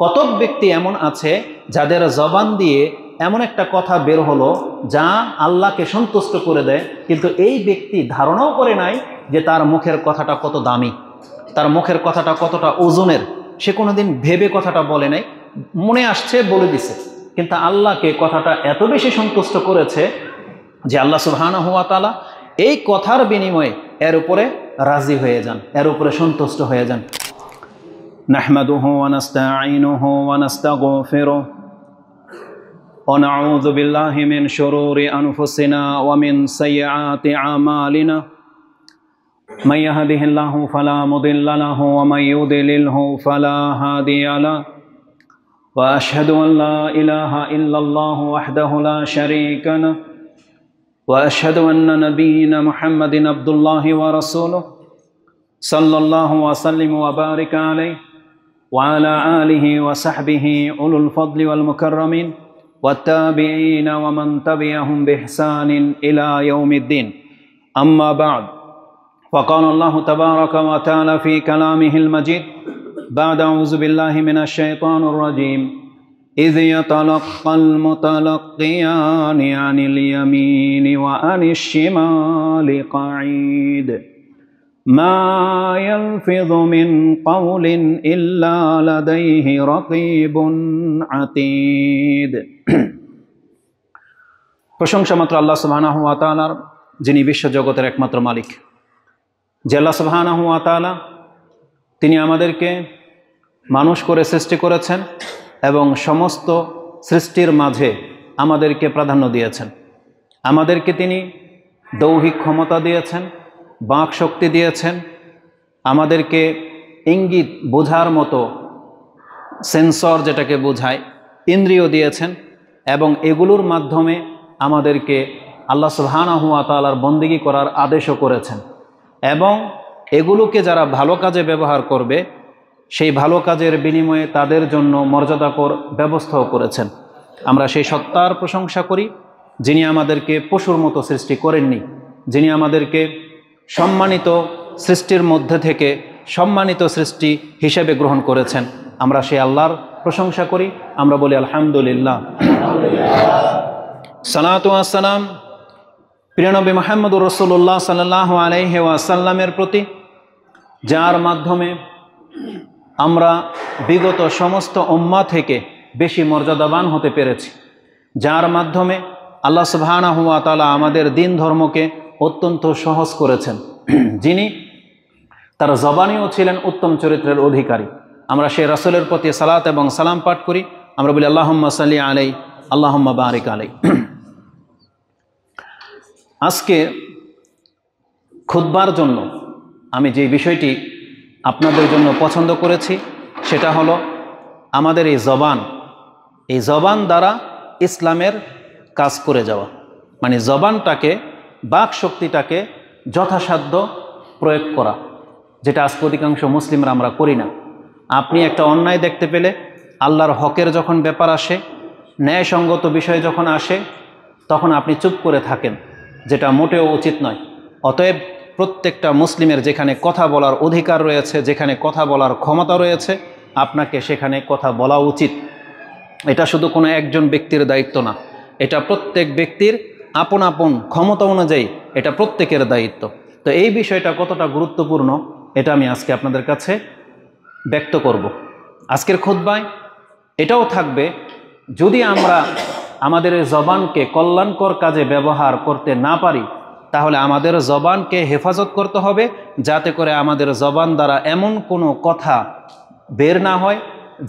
কতক ব্যক্তি এমন আছে যাদের জবান দিয়ে এমন একটা কথা বের হলো যা আল্লাহকে সন্তুষ্ট করে দেয়, কিন্তু এই ব্যক্তি ধারণাও করে নাই যে তার মুখের কথাটা কত দামি, তার মুখের কথাটা কতটা ওজনের। সে কোনোদিন ভেবে কথাটা বলে নাই, মনে আসছে বলে দিছে, কিন্তু আল্লাহকে কথাটা এত বেশি সন্তুষ্ট করেছে যে আল্লাহ সুবহানাহু ওয়া তাআলা এই কথার বিনিময়ে এর উপরে রাজি হয়ে যান, এর উপরে সন্তুষ্ট হয়ে যান। নাহমাদুহু ওয়া নাস্তাঈনুহু ওয়া নাস্তাগফিরুহু ওয়া নাউযু বিল্লাহি মিন শুরুরি আনফুসিনা ওয়া মিন সাইয়্যাতি আমালিনা মান ইয়াহদিহিল্লাহু ফালা মুদিল্লা লাহু ওয়া মান ইউদ্লিলহু ফালা হাদিয়া লাহু ওয়া আশহাদু আন লা ইলাহা ইল্লাল্লাহু ওয়াহদাহু লা শারীকা লাহু ওয়া আশহাদু আন্না নাবিয়্যানা মুহাম্মাদিন আবদুল্লাহি ওয়া রাসূলুহু সাল্লাল্লাহু ওয়া সাল্লিম ওয়া বারিক আলাইহি ওয়া আলা আলিহি ওয়া সাহবিহি উলুল ফাদলি ওয়াল মুকাররামিন ওয়াত তাবিঈনা ওয়া মান তাবিআহুম বিইহসানিন ইলা ইয়াউমিদ্দিন। আম্মা বা'দ, ফাকালা আল্লাহু তাবারাকা ওয়া তাআলা ফি কালামিহিল মাজিদ বা'দা আউযু বিল্লাহি মিনাশ শাইতানির রাজীম إذ يتلقى المتلقيان عن اليمين وعن الشمال قعيد ما يلفظ من قول إلا لديه رقيب عتيد। প্রশংসা মাত্র আল্লাহ সুবহানাহু ওয়া তাআলার, যিনি বিশ্বজগতের একমাত্র মালিক। যে আল্লাহ সুবহানাহু ওয়া তাআলা তিনি আমাদেরকে মানুষ করে সৃষ্টি করেছেন এবং সমস্ত সৃষ্টির মাঝে আমাদেরকে প্রাধান্য দিয়েছেন। আমাদেরকে তিনি দৈহিক ক্ষমতা দিয়েছেন, বাক শক্তি দিয়েছেন, আমাদেরকে ইঙ্গিত বোঝার মতো সেন্সর যেটাকে বোঝায় ইন্দ্রিয় দিয়েছেন, এবং এগুলোর মাধ্যমে আমাদেরকে আল্লাহ সুবহানাহু ওয়া তাআলার বন্দেগী করার আদেশও করেছেন, এবং এগুলোকে যারা ভালো কাজে ব্যবহার করবে সেই ভালো কাজের বিনিময়ে তাদের জন্য মর্যাদাকর ব্যবস্থাও করেছেন। আমরা সেই সত্তার প্রশংসা করি যিনি আমাদেরকে পশুর মতো সৃষ্টি করেননি, যিনি আমাদেরকে সম্মানিত সৃষ্টির মধ্যে থেকে সম্মানিত সৃষ্টি হিসেবে গ্রহণ করেছেন। আমরা সেই আল্লাহর প্রশংসা করি, আমরা বলি আলহামদুলিল্লাহ। সালাতু ওয়াস সালাম প্রিয় নবী মুহাম্মদুর রাসূলুল্লাহ সাল্লাল্লাহু আলাইহি ওয়াসাল্লামের প্রতি, যার মাধ্যমে আমরা বিগত সমস্ত উম্মাহ থেকে বেশি মর্যাদাবান হতে পেরেছি, যার মাধ্যমে আল্লাহ সুবহানাহু ওয়া তাআলা আমাদের দিন ধর্মকে অত্যন্ত সহজ করেছেন, যিনি তার জবানেও ছিলেন উত্তম চরিত্রের অধিকারী। আমরা সেই রাসূলের প্রতি সালাত এবং সালাম পাঠ করি, আমরা বলি আল্লাহুম্মা সাল্লি আলাইহি আল্লাহুম্মা বারিক আলাইহি। আজকে খুতবার জন্য আমি যে বিষয়টি আপনাদের জন্য পছন্দ করেছি সেটা হলো আমাদের এই জবান দ্বারা ইসলামের কাজ করে যাওয়া, মানে জবানটাকে, বাক শক্তিটাকে যথাসাধ্য প্রয়োগ করা, যেটা আজকে অধিকাংশ মুসলিমরা আমরা করি না। আপনি একটা অন্যায় দেখতে পেলে, আল্লাহর হকের যখন ব্যাপার আসে, ন্যায়সঙ্গত বিষয় যখন আসে, তখন আপনি চুপ করে থাকেন, যেটা মোটেও উচিত নয়। অতএব প্রত্যেকটা মুসলিমের যেখানে কথা বলার অধিকার রয়েছে, যেখানে কথা বলার ক্ষমতা রয়েছে, আপনাকে সেখানে কথা বলা উচিত। এটা শুধু কোনো একজন ব্যক্তির দায়িত্ব না, এটা প্রত্যেক ব্যক্তির আপন আপন ক্ষমতা অনুযায়ী এটা প্রত্যেকের দায়িত্ব। তো এই বিষয়টা কতটা গুরুত্বপূর্ণ এটা আমি আজকে আপনাদের কাছে ব্যক্ত করব। আজকের খুতবায় এটাও থাকবে, যদি আমরা আমাদের জবানকে কল্যাণকর কাজে ব্যবহার করতে না পারি, তাহলে আমাদের জবানকে হেফাজত করতে হবে, যাতে করে আমাদের জবান দ্বারা এমন কোনো কথা বের না হয়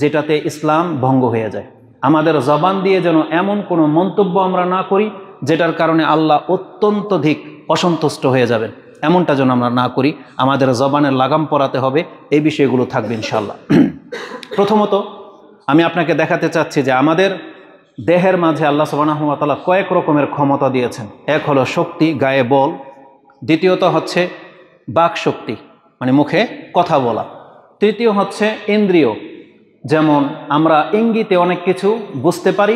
যেটাতে ইসলাম ভঙ্গ হয়ে যায়। আমাদের জবান দিয়ে যেন এমন কোনো মন্তব্য আমরা না করি যেটার কারণে আল্লাহ অত্যন্তধিক অসন্তুষ্ট হয়ে যাবেন, এমনটা যেন আমরা না করি। আমাদের জবানের লাগাম পরাতে হবে, এই বিষয়গুলো থাকবে ইনশাআল্লাহ। প্রথমত আমি আপনাকে দেখাতে চাচ্ছি যে আমাদের দেহের মাঝে আল্লাহ সুবহানাহু ওয়া তাআলা কয়েক রকমের ক্ষমতা দিয়েছেন। এক হলো শক্তি, গায়ে বল। দ্বিতীয়ত হচ্ছে বাক শক্তি, মানে মুখে কথা বলা। তৃতীয় হচ্ছে ইন্দ্রিয়, যেমন আমরা ইঙ্গিতে অনেক কিছু বুঝতে পারি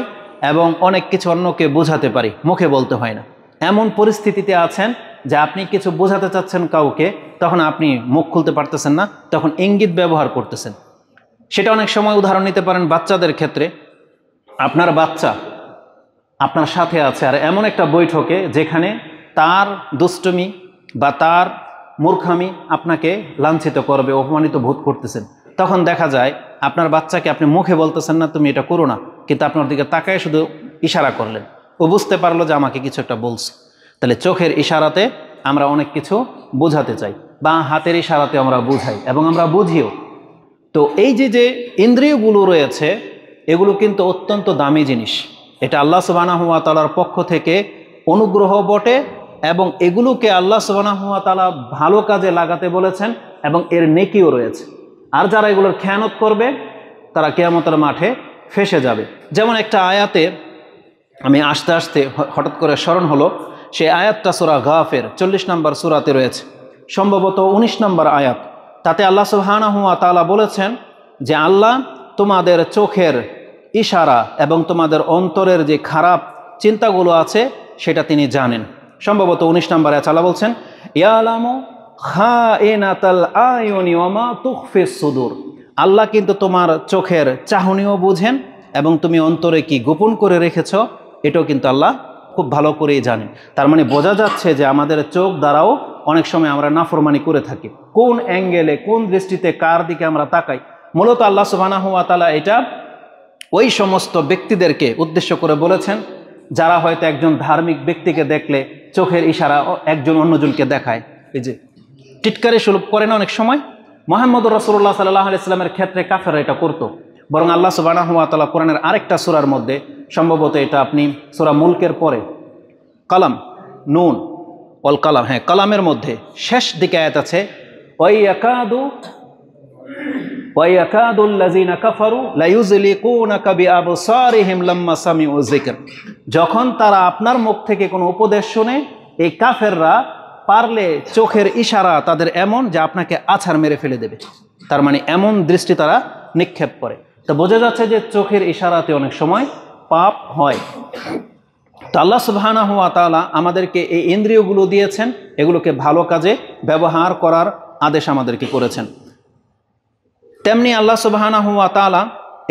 এবং অনেক কিছু অন্যকে বোঝাতে পারি, মুখে বলতে হয় না। এমন পরিস্থিতিতে আছেন যে আপনি কিছু বোঝাতে চাচ্ছেন কাউকে, তখন আপনি মুখ খুলতে পারতেছেন না, তখন ইঙ্গিত ব্যবহার করতেছেন। সেটা অনেক সময় উদাহরণ নিতে পারেন বাচ্চাদের ক্ষেত্রে। আপনার বাচ্চা আপনার সাথে আছে আর এমন একটা বৈঠকে যেখানে তার দুষ্টুমি বা তার মূর্খামি আপনাকে লাঞ্ছিত করবে, অপমানিত বোধ করতেছেন, তখন দেখা যায় আপনার বাচ্চাকে আপনি মুখে বলতেছেন না তুমি এটা করো না, কিন্তু আপনার দিকে তাকায় শুধু ইশারা করলেন, ও বুঝতে পারলো যে আমাকে কিছু একটা বলছে। তাহলে চোখের ইশারাতে আমরা অনেক কিছু বোঝাতে চাই, বা হাতের ইশারাতে আমরা বুঝাই এবং আমরা বুঝিও। তো এই যে ইন্দ্রিয়গুলো রয়েছে এগুলো কিন্তু অত্যন্ত দামি জিনিস। এটা আল্লাহ সুবহানাহু ওয়া তাআলার পক্ষ থেকে অনুগ্রহ বটে, এবং এগুলোকে আল্লাহ সুবহানাহু ওয়া তাআলা ভালো কাজে লাগাতে বলেছেন এবং এর নেকিও রয়েছে। আর যারা এগুলোর খেয়ানত করবে তারা কিয়ামতের মাঠে ফেঁসে যাবে। যেমন একটা আয়াতে আমি আস্তে আস্তে হঠাৎ করে স্মরণ হলো, সেই আয়াতটা সূরা গাফির 40 নম্বর সূরাতে রয়েছে, সম্ভবত 19 নম্বর আয়াত। তাতে আল্লাহ সুবহানাহু ওয়া তাআলা বলেছেন যে আল্লাহ তোমাদের চোখের ইশারা এবং তোমাদের অন্তরের যে খারাপ চিন্তাগুলো আছে সেটা তিনি জানেন। সম্ভবত 19 নম্বর আয়াত আল্লাহ বলছেন ইয়ালামু খাইনাতাল আয়ুনি ওয়া মা তুখফিস সুদূর। আল্লাহ কিন্তু তোমার চোখের চাহনিও বুঝেন এবং তুমি অন্তরে কি গোপন করে রেখেছ এটাও কিন্তু আল্লাহ খুব ভালো করেই জানেন। তার মানে বোঝা যাচ্ছে যে আমাদের চোখ দ্বারাও অনেক সময় আমরা নাফরমানি করে থাকি। কোন অ্যাঙ্গেলে, কোন দৃষ্টিতে, কার দিকে আমরা তাকাই, মূলত আল্লাহ সুবহানাহু ওয়া তাআলা এটা ওই সমস্ত ব্যক্তিদেরকে উদ্দেশ্য করে বলেছেন যারা হয়তো একজন ধার্মিক ব্যক্তিকে দেখলে চোখের ইশারা একজন অন্যজনকে দেখায়। এই যে টিটকারি সুলভ করে না অনেক সময়, মুহাম্মদুর রাসূলুল্লাহ সাল্লাল্লাহু আলাইহি ওয়াসাল্লামের ক্ষেত্রে কাফেররা এটা করতো। বরং আল্লাহ সুবহানাহু ওয়া তাআলা কোরআনের আরেকটা সূরার মধ্যে, সম্ভবত এটা আপনি সূরা মুলকের পরে কালাম, নুন ওয়াল কালাম, হ্যাঁ কালামের মধ্যে শেষ দিকে আয়াত আছে ওয়ায়াকাদুল্লাযিনা কাফারু লায়ুযলিকুনাকা বিআবসারিহিম লাম্মা সামিউ যিকর। যখন তারা আপনার মুখ থেকে কোনো উপদেশ শুনে এই কাফেররা পারলে চোখের ইশারা তাদের এমন যে আপনাকে আছাড় মেরে ফেলে দেবে। তার মানে এমন দৃষ্টি তারা নিক্ষেপ করে। তো বোঝা যাচ্ছে যে চোখের ইশারাতে অনেক সময় পাপ হয়। তো আল্লাহ সুবহানাহু ওয়া তাআলা আমাদেরকে এই ইন্দ্রিয়গুলো দিয়েছেন, এগুলোকে ভালো কাজে ব্যবহার করার আদেশ আমাদেরকে করেছেন। তেমনি আল্লাহ সুবহানাহু ওয়া তাআলা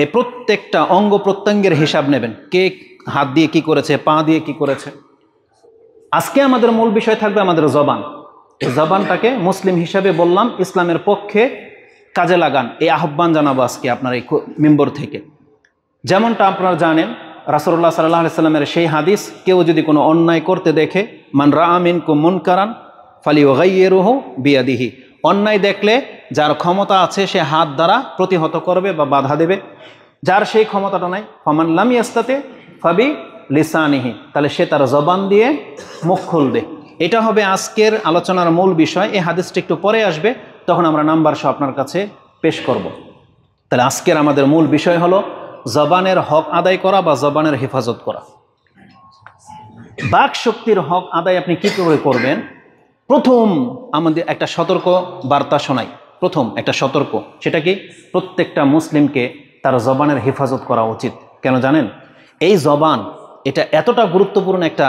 এই প্রত্যেকটা অঙ্গ প্রত্যঙ্গের হিসাব নেবেন, কে হাত দিয়ে কি করেছে, পা দিয়ে কি করেছে। আজকে আমাদের মূল বিষয় থাকবে আমাদের জবান। এই জবানটাকে মুসলিম হিসাবে বললাম ইসলামের পক্ষে কাজে লাগান, এই আহ্বান জানাবো আজকে আপনার এই মিম্বর থেকে। যেমনটা আপনারা জানেন রাসূলুল্লাহ সাল্লাল্লাহু আলাইহি ওয়াসাল্লামের সেই হাদিস, কেউ যদি কোনো অন্যায় করতে দেখে মান রাআ মিনকুম মুনকারান ফালিয়ুগাইয়িরুহু বিয়াদিহি, অন্যায় দেখলে যার ক্ষমতা আছে সে হাত দ্বারা প্রতিহত করবে বা বাধা দেবে। যার সেই ক্ষমতাটা নাই ফামান লাম ইয়াস্তাতি ফাবি লিসানিহি, তাহলে সে তার জবান দিয়ে মুখ খুলবে। এটা হবে আজকের আলোচনার মূল বিষয়। এই হাদিসটা একটু পরে আসবে, তখন আমরা নাম্বার সহ আপনার কাছে পেশ করব। তাহলে আজকের আমাদের মূল বিষয় হলো জবানের হক আদায় করা বা জবানের হেফাজত করা। বাক শক্তির হক আদায় আপনি কি করে করবেন? প্রথম আমাদের একটা সতর্ক বার্তা শোনাই, প্রথম একটা সতর্ক, সেটা কি প্রত্যেকটা মুসলিমকে তার জবানের হেফাজত করা উচিত। কেন জানেন? এই জবান এটা এতটা গুরুত্বপূর্ণ একটা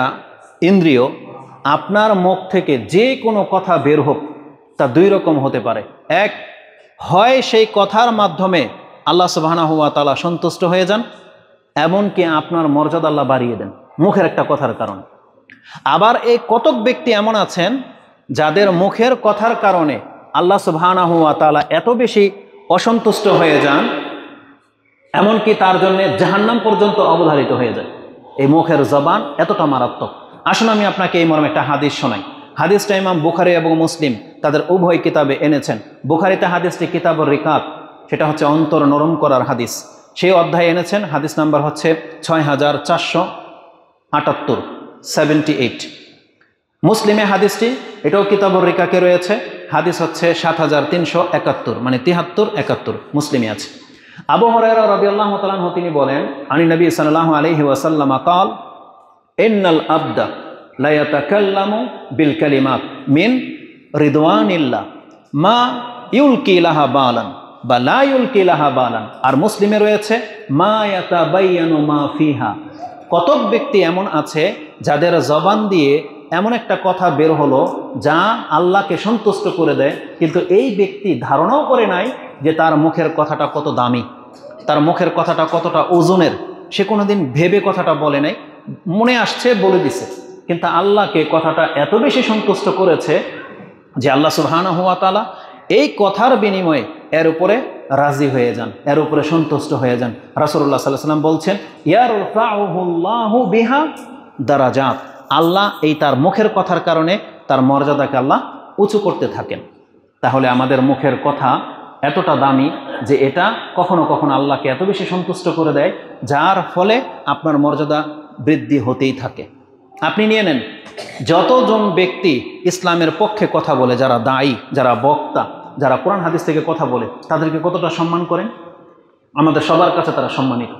ইন্দ্রিয়, আপনার মুখ থেকে যে কোনো কথা বের হোক তা দুই রকম হতে পারে। এক, হয় সেই কথার মাধ্যমে আল্লাহ সুবহানাহু ওয়া তাআলা সন্তুষ্ট হয়ে যান, এমনকি আপনার মর্যাদা আল্লাহ বাড়িয়ে দেন মুখের একটা কথার কারণে। আবার এই কতক ব্যক্তি এমন আছেন যাদের মুখের কথার কারণে আল্লাহ সুবহানাহু ওয়া তাআলা এত বেশি অসন্তুষ্ট হয়ে যান, এমনকি তার জন্য জাহান্নাম পর্যন্ত অবধারিত হয়ে যায়। এই মুখের জবান এতটা মারাত্মক। আসুন আমি আপনাকে এই মর্মে একটা হাদিস শোনাই। হাদিসটা ইমাম বুখারী এবং মুসলিম তাদের উভয় কিতাবে এনেছেন। বুখারীতে হাদিসটি কিতাবুর রিকাত, সেটা হচ্ছে অন্তর নরম করার হাদিস, সেই অধ্যায়ে এনেছেন। হাদিস নাম্বার হচ্ছে 6478, 78। মুসলিমে হাদিসটি, এটাও কিতাবুর রিকাকে রয়েছে, হাদিস হচ্ছে 7371, মানে 73-71 মুসলিমে আছে। আবু হুরায়রা রাদিয়াল্লাহু তাআলা আনহু তিনি বলেন, আনি নবী সাল্লাল্লাহু আলাইহি ওয়াসাল্লাম قال ইন্নাল আবদা লা ইয়াতাকাল্লামু বিল কালিমাত মিন রিদওয়ানিল্লাহ মা ইউলকি লাহা বালান বা লা ইউলকি লাহা বালান। আর মুসলিমে রয়েছে মা ইয়াতাবায়ানু মা ফিহা। কতক ব্যক্তি এমন আছে যাদের জবান দিয়ে এমন একটা কথা বের হলো যা আল্লাহকে সন্তুষ্ট করে দেয়, কিন্তু এই ব্যক্তি ধারণাও করে নাই যে তার মুখের কথাটা কত দামি, তার মুখের কথাটা কতটা ওজনের। সে কোনোদিন ভেবে কথাটা বলে নাই, মনে আসছে বলে দিছে, কিন্তু আল্লাহকে কথাটা এত বেশি সন্তুষ্ট করেছে যে আল্লাহ সুবহানাহু ওয়া তাআলা এই কথার বিনিময়ে এর উপরে রাজি হয়ে যান, এর উপরে সন্তুষ্ট হয়ে যান। রাসূলুল্লাহ সাল্লাল্লাহু আলাইহি ওয়াসাল্লাম বলছেন, ইয়ারফাউহুল্লাহু বিহা দারাজাত, আল্লাহ এই তার মুখের কথার কারণে তার মর্যাদাকে আল্লাহ উঁচু করতে থাকেন। তাহলে আমাদের মুখের কথা এতটা দামি যে এটা কখনো কখনো আল্লাহকে এত বেশি সন্তুষ্ট করে দেয়, যার ফলে আপনার মর্যাদা বৃদ্ধি হতেই থাকে। আপনি নিয়ে নেন, যতজন ব্যক্তি ইসলামের পক্ষে কথা বলে, যারা দায়ী, যারা বক্তা, যারা কোরআন হাদিস থেকে কথা বলে, তাদেরকে কতটা সম্মান করেন? আমাদের সবার কাছে তারা সম্মানিত।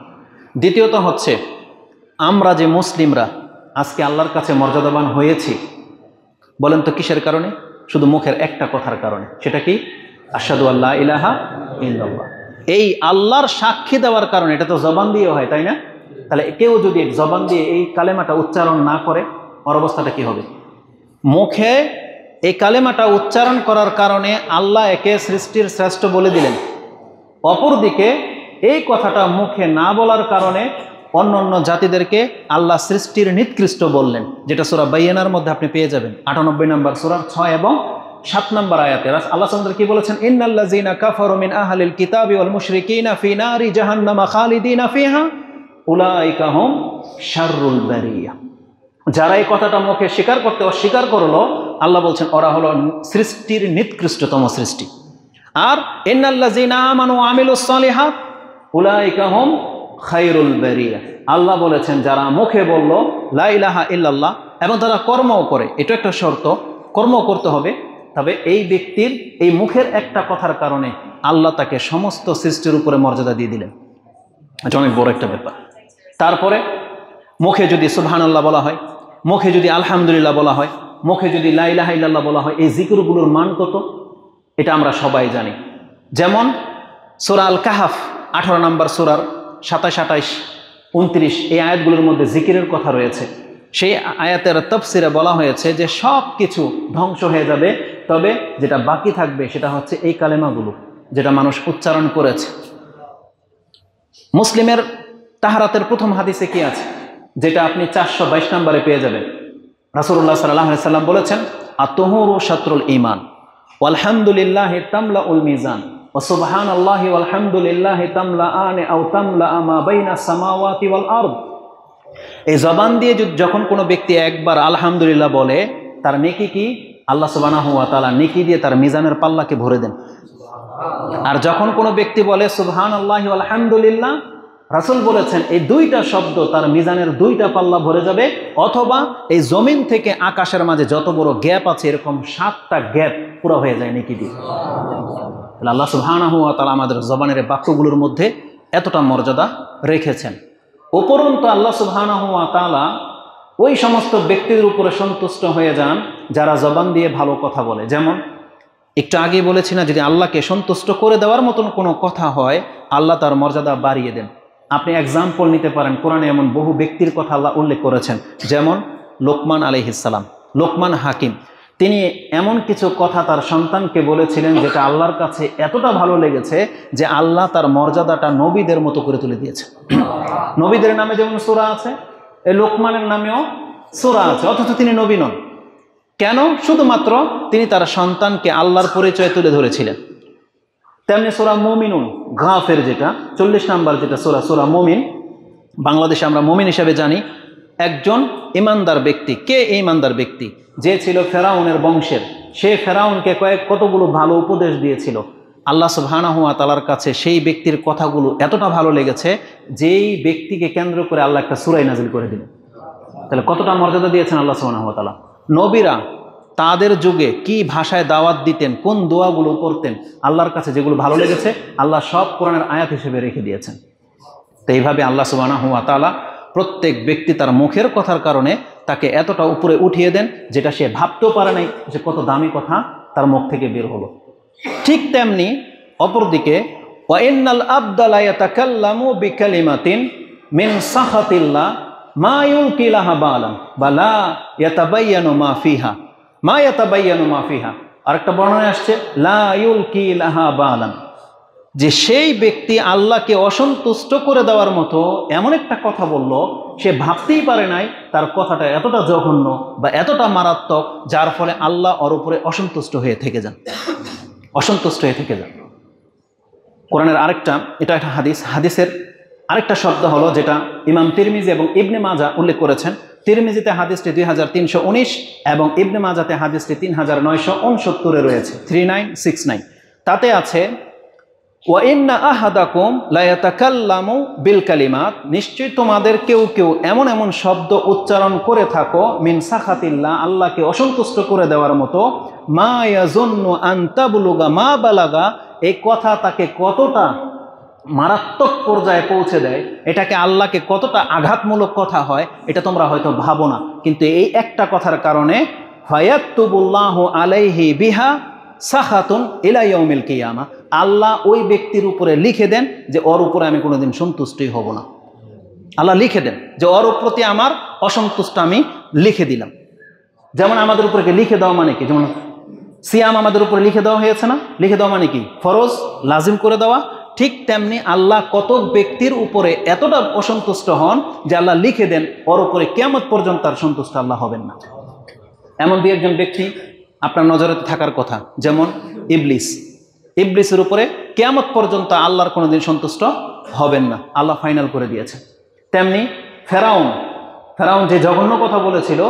দ্বিতীয়ত হচ্ছে, আমরা যে মুসলিমরা আজকে আল্লাহর কাছে মর্যাদাবান হয়েছি, বলেন তো কিসের কারণে? শুধু মুখের একটা কথার কারণে। সেটা কি? আশহাদু আল্লা ইলাহা ইল্লাল্লাহ। এই আল্লাহর সাক্ষী দেওয়ার কারণে। এটা তো জবান দিয়ে হয়, তাই না? তাহলে কেউ যদি জবান দিয়ে এই কালেমাটা উচ্চারণ না করে, ওর অবস্থাটা কি হবে? মুখে এই কালেমাটা উচ্চারণ করার কারণে আল্লাহ একে সৃষ্টির শ্রেষ্ঠ বলে দিলেন, অপরদিকে এই কথাটা মুখে না বলার কারণে অন্য অন্য জাতিদেরকে আল্লাহ সৃষ্টির নিকৃষ্ট বললেন, যেটা সূরা বাইয়ানার মধ্যে আপনি পেয়ে যাবেন 98 নম্বর সূরার 6 এবং 7 নম্বর আয়াতে। আল্লাহ সুবহানাহু কি বলেছেন? ইন্নাল্লাযীনা কাফারু মিন আহলিল কিতাবি ওয়াল মুশরিকিনা ফি নারি জাহান্নামা খালিদিনা ফিহা উলাইকা হুম শাররুল বারিয়া। যারা এই কথাটা মুখে স্বীকার করতে অস্বীকার করলো, আল্লাহ বলছেন ওরা হলো সৃষ্টির নিকৃষ্টতম সৃষ্টি। আর ইন্নাল্লাযীনা আমানু ওয়া আমিলুস সালিহাত উলাইকা হুম খায়রুল বারিয়া। আল্লাহ বলেছেন যারা মুখে বলল লা ইলাহা ইল্লাল্লাহ এবং তারা কর্মও করে, এটা একটা শর্ত, কর্ম করতে হবে, তবে এই ব্যক্তির এই মুখের একটা কথার কারণে আল্লাহ তাকে সমস্ত সৃষ্টির উপরে মর্যাদা দিয়ে দিলেন। এটা অনেক বড় একটা ব্যাপার। তারপরে মুখে যদি সুবহানাল্লাহ বলা হয়, মুখে যদি আলহামদুলিল্লাহ বলা হয়, মুখে যদি লা ইলাহা ইল্লাল্লাহ বলা হয়, এই জিকিরগুলোর মান কত এটা আমরা সবাই জানি। যেমন সূরা আল কাহাফ 18 নম্বর সূরার 27, 28, 29 এই আয়াতগুলোর মধ্যে জিকিরের কথা রয়েছে। সেই আয়াতের তাফসিরে বলা হয়েছে যে সব কিছু ধ্বংস হয়ে যাবে, তবে যেটা বাকি থাকবে সেটা হচ্ছে এই কালেমাগুলো যেটা মানুষ উচ্চারণ করেছে। মুসলিমের তাহারাতের প্রথম হাদিসে কি আছে, যেটা আপনি 422 নম্বরে পেয়ে যাবেন। রাসূলুল্লাহ সাল্লাল্লাহু আলাইহি সাল্লাম বলেছেন, আত-তুহুরু শাতরুল ঈমান ওয়ালহামদুলিল্লাহি তামলাউল মিজান ওয়া সুবহানাল্লাহি ওয়ালহামদুলিল্লাহি তামলাআনি আও তামলাআ মা বাইনাস সামাওয়াতি ওয়াল আরদ। এই জবান দিয়ে যখন কোনো ব্যক্তি একবার আলহামদুলিল্লাহ বলে, তার নেকি কি? আল্লাহ সুবহানাহু ওয়া তাআলা নেকি দিয়ে তার মিজানের পাল্লাকে ভরে দেন। আর যখন কোনো ব্যক্তি বলে সুবহানাল্লাহি ওয়াল হামদুলিল্লাহ, রাসূল বলেছেন এই দুইটা শব্দ তার মিজানের দুইটা পাল্লা ভরে যাবে, অথবা এই জমিন থেকে আকাশের মাঝে যত বড় গ্যাপ আছে এরকম 7টা গ্যাপ পুরো হয়ে যায় নেকি দিয়ে। আল্লাহ সুবহানাহু ওয়া তাআলা আমাদের জবানের বাক্যগুলোর মধ্যে এতটা মর্যাদা রেখেছেন। উপরন্তু আল্লাহ সুবহানাহু ওয়া তাআলা ওই সমস্ত ব্যক্তিদের উপরে সন্তুষ্ট হয়ে যান যারা জবান দিয়ে ভালো কথা বলে। যেমন একটু আগে বলেছি না, যদি আল্লাহকে সন্তুষ্ট করে দেওয়ার মতন কোনো কথা হয়, আল্লাহ তার মর্যাদা বাড়িয়ে দেন। আপনি এক্সাম্পল নিতে পারেন, কোরআনে এমন বহু ব্যক্তির কথা আল্লাহ উল্লেখ করেছেন। যেমন লোকমান আলাইহিস সালাম, লোকমান হাকিম, তিনি এমন কিছু কথা তার সন্তানকে বলেছিলেন যেটা আল্লাহর কাছে এতটা ভালো লেগেছে যে আল্লাহ তার মর্যাদাটা নবীদের মতো করে তুলে দিয়েছে। নবীদের নামে যেমন সূরা আছে, এই লোকমানের নামেও সূরা আছে, অথচ তিনি নবী নন। কেন? শুধুমাত্র তিনি তার সন্তানকে আল্লাহর পরিচয় তুলে ধরেছিলেন। তেমনি সূরা মুমিনুন, গাফের যেটা 40 নম্বর যেটা সূরা, সূরা মুমিন, বাংলাদেশে আমরা মুমিন হিসেবে জানি। একজন ইমানদার ব্যক্তি, কে এই ইমানদার ব্যক্তি? যে ছিল ফেরাউনের বংশের, সে ফেরাউনকে কতগুলো ভালো উপদেশ দিয়েছিল। আল্লাহ সুবহানাহু ওয়া তাআলার কাছে সেই ব্যক্তির কথাগুলো এতটা ভালো লেগেছে, যেই ব্যক্তিকে কেন্দ্র করে আল্লাহ একটা সূরা নাজিল করে দিলেন। তাহলে কতটা মর্যাদা দিয়েছেন আল্লাহ সুবহানাহু ওয়া তাআলা। নবীরা তাদের যুগে কি ভাষায় দাওয়াত দিতেন, কোন দোয়াগুলো পড়তেন, আল্লাহর কাছে যেগুলো ভালো লেগেছে আল্লাহ সব কোরআনের আয়াত হিসেবে রেখে দিয়েছেন। তো এইভাবে আল্লাহ সুবহানাহু ওয়া তাআলা প্রত্যেক ব্যক্তি তার মুখের কথার কারণে তাকে এতটা উপরে উঠিয়ে দেন, যেটা সে ভাবতেও পারে নাই যে কত দামি কথা তার মুখ থেকে বের হলো। ঠিক তেমনি অপরদিকে ওয়া ইন্নাল আবদা লা ইয়াতাকাল্লামু বিকালিমাতিন মিন সাখাতিল্লাহ মা ইউলকি লাহা বালান বা লা ইয়াতাবায়ানু মা ফিহা, মা ইয়াতাবায়ানু মা ফিহা। আরেকটা বর্ণনা আসছে লা ইউলকি লাহা বালান, যে সেই ব্যক্তি আল্লাহকে অসন্তুষ্ট করে দেওয়ার মতো এমন একটা কথা বলল, সে ভাবতেই পারে নাই তার কথাটা এতটা জঘন্য বা এতটা মারাত্মক, যার ফলে আল্লাহ ওর উপরে অসন্তুষ্ট হয়ে থেকে যান, অসন্তুষ্ট হয়ে থেকে যান। কোরআনের আরেকটা, এটা একটা হাদিসের আরেকটা শব্দ হলো যেটা ইমাম তিরমিজি এবং ইবনে মাজা উল্লেখ করেছেন। তিরমিজিতে হাদিসটি 2319 এবং ইবনে মাজাতে হাদিসটি 3969 রয়েছে, 3969। তাতে আছে ওয়া ইন্না আহাদাকুম লা ইয়াতাকাল্লামু বিল কালিমাত, নিশ্চয়ই তোমাদের কেউ কেউ এমন এমন শব্দ উচ্চারণ করে থাকো মিন সাখাতিল্লাহ, আল্লাহকে অসন্তুষ্ট করে দেওয়ার মতো, মা ইয়াজুন্নু আন তাবলুগা মা বালাগা, এই কথা তাকে কতটা মারাত্মক পর্যায়ে পৌঁছে দেয়, এটাকে আল্লাহকে কতটা আঘাতমূলক কথা হয়, এটা তোমরা হয়তো ভাবো না। কিন্তু এই একটা কথার কারণে ফায়াতুবুল্লাহু আলাইহি বিহা সাখাতুন ইলা ইয়াউমিল কিয়ামা, আল্লাহ ওই ব্যক্তির উপরে লিখে দেন যে ওর উপরে আমি কোনোদিন সন্তুষ্টই হব না। আল্লাহ লিখে দেন যে ওর প্রতি আমার অসন্তুষ্ট আমি লিখে দিলাম। যেমন আমাদের উপরে লিখে দেওয়া মানে কি, যেমন সিয়াম আমাদের উপরে লিখে দেওয়া হয়েছে না, লিখে দেওয়া মানে কি ফরজ লাজিম করে দেওয়া, ঠিক তেমনি আল্লাহ কত ব্যক্তির উপরে এতটা অসন্তুষ্ট হন যে আল্লাহ লিখে দেন ওর উপরে কিয়ামত পর্যন্ত তার সন্তুষ্ট আল্লাহ হবেন না। এমন দুই একজন ব্যক্তি আপনার নজরে থাকার কথা, যেমন ইবলিস, ইবলিসের উপরে কিয়ামত পর্যন্ত আল্লাহর কোনোদিন সন্তুষ্ট হবেন না, আল্লাহ ফাইনাল করে দিয়েছেন। তেমনি ফেরাউন, ফেরাউন যে জঘন্য কথা বলেছিল,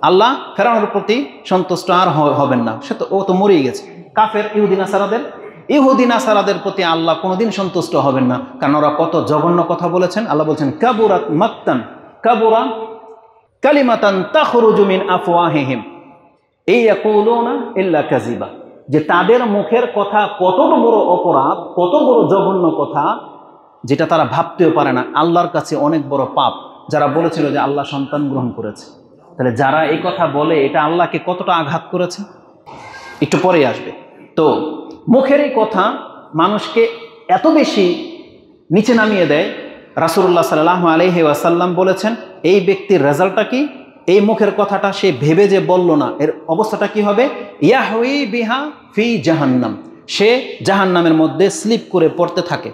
আল্লাহ ফেরাউনের প্রতি সন্তুষ্ট আর হবেন না, সে তো ও তো মরেই গেছে। কাফের ইহুদি নাসারাদের প্রতি আল্লাহ কোনোদিন সন্তুষ্ট হবেন না, কারণ ওরা কত জঘন্য কথা বলেছেন। আল্লাহ বলছেন কাবুরাত মাকতান কাবুরা কালিমাতান তাখরুজু মিন আফওয়াহিহিম ইয়াকুলুনা ইল্লা কাযিবা, যে তাদের মুখের কথা কত বড় অপরাধ, কত বড় জঘন্য কথা, যেটা তারা ভাবতেও পারে না, আল্লাহর কাছে অনেক বড় পাপ। যারা বলেছিল যে আল্লাহ সন্তান গ্রহণ করেছে, তাহলে যারা এই কথা বলে এটা আল্লাহকে কতটা আঘাত করেছে, একটু পরেই আসবে। তো মুখের এই কথা মানুষকে এত বেশি নিচে নামিয়ে দেয়, রাসূলুল্লাহ সাল্লাল্লাহু আলাইহি ওয়াসাল্লাম বলেছেন এই ব্যক্তির রেজাল্টটা কি, এই মুখের কথাটা সে ভেবে যে বলল না, এর অবস্থাটা কি হবে, ইয়াহউই বিহা ফি জাহান্নাম, সে জাহান্নামের মধ্যে স্লিপ করে পড়তে থাকে।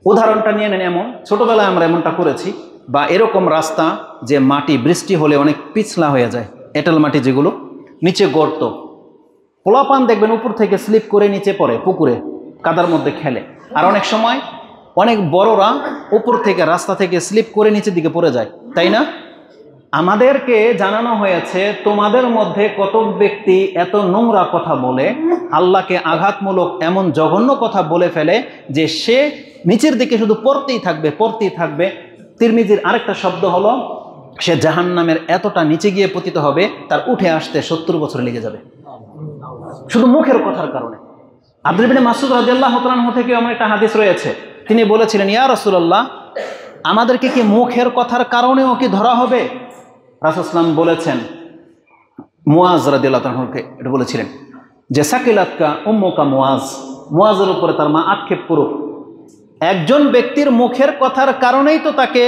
উদাহরণটা নিয়ে নেন, এমন ছোটবেলায় আমরা এমনটা করেছি, বা এরকম রাস্তা যে মাটি বৃষ্টি হলে অনেক পিছলা হয়ে যায়, এঁটেল মাটি যেগুলো, নিচে গর্ত, পোলাপান দেখবেন উপর থেকে স্লিপ করে নিচে পড়ে পুকুরে কাদার মধ্যে খেলে। আর অনেক সময় অনেক বড়রা উপর থেকে রাস্তা থেকে স্লিপ করে নিচের দিকে পড়ে যায়, তাই না? আমাদেরকে জানানো হয়েছে তোমাদের মধ্যে কত ব্যক্তি এত নোংরা কথা বলে, আল্লাহকে আঘাতমূলক এমন জঘন্য কথা বলে ফেলে যে সে নিচের দিকে শুধু পড়তেই থাকবে, পড়তেই থাকবে। তিরমিজির আরেকটা শব্দ হলো সে জাহান্নামের এতটা নিচে গিয়ে পতিত হবে তার উঠে আসতে 70 বছর লেগে যাবে, শুধু মুখের কথার কারণে। আব্দুল্লাহ ইবনে মাসউদ রাদিয়াল্লাহু তাআলা আনহু থেকে আমার একটা হাদিস রয়েছে, তিনি বলেছিলেন ইয়া রাসূলুল্লাহ, আমাদেরকে কি মুখের কথার কারণেও কি ধরা হবে? রাসূল সাল্লাল্লাহু আলাইহি ওয়াসাল্লাম বলেছেন, মুয়াজ রাদিয়াল্লাহু তাআলা আনহুকে এটা বলেছিলেন যে সাকিলাতকা উম্মুকা মুয়াজ, মুয়াজের উপরে তার মা আক্ষেপ করুক। একজন ব্যক্তির মুখের কথার কারণেই তো তাকে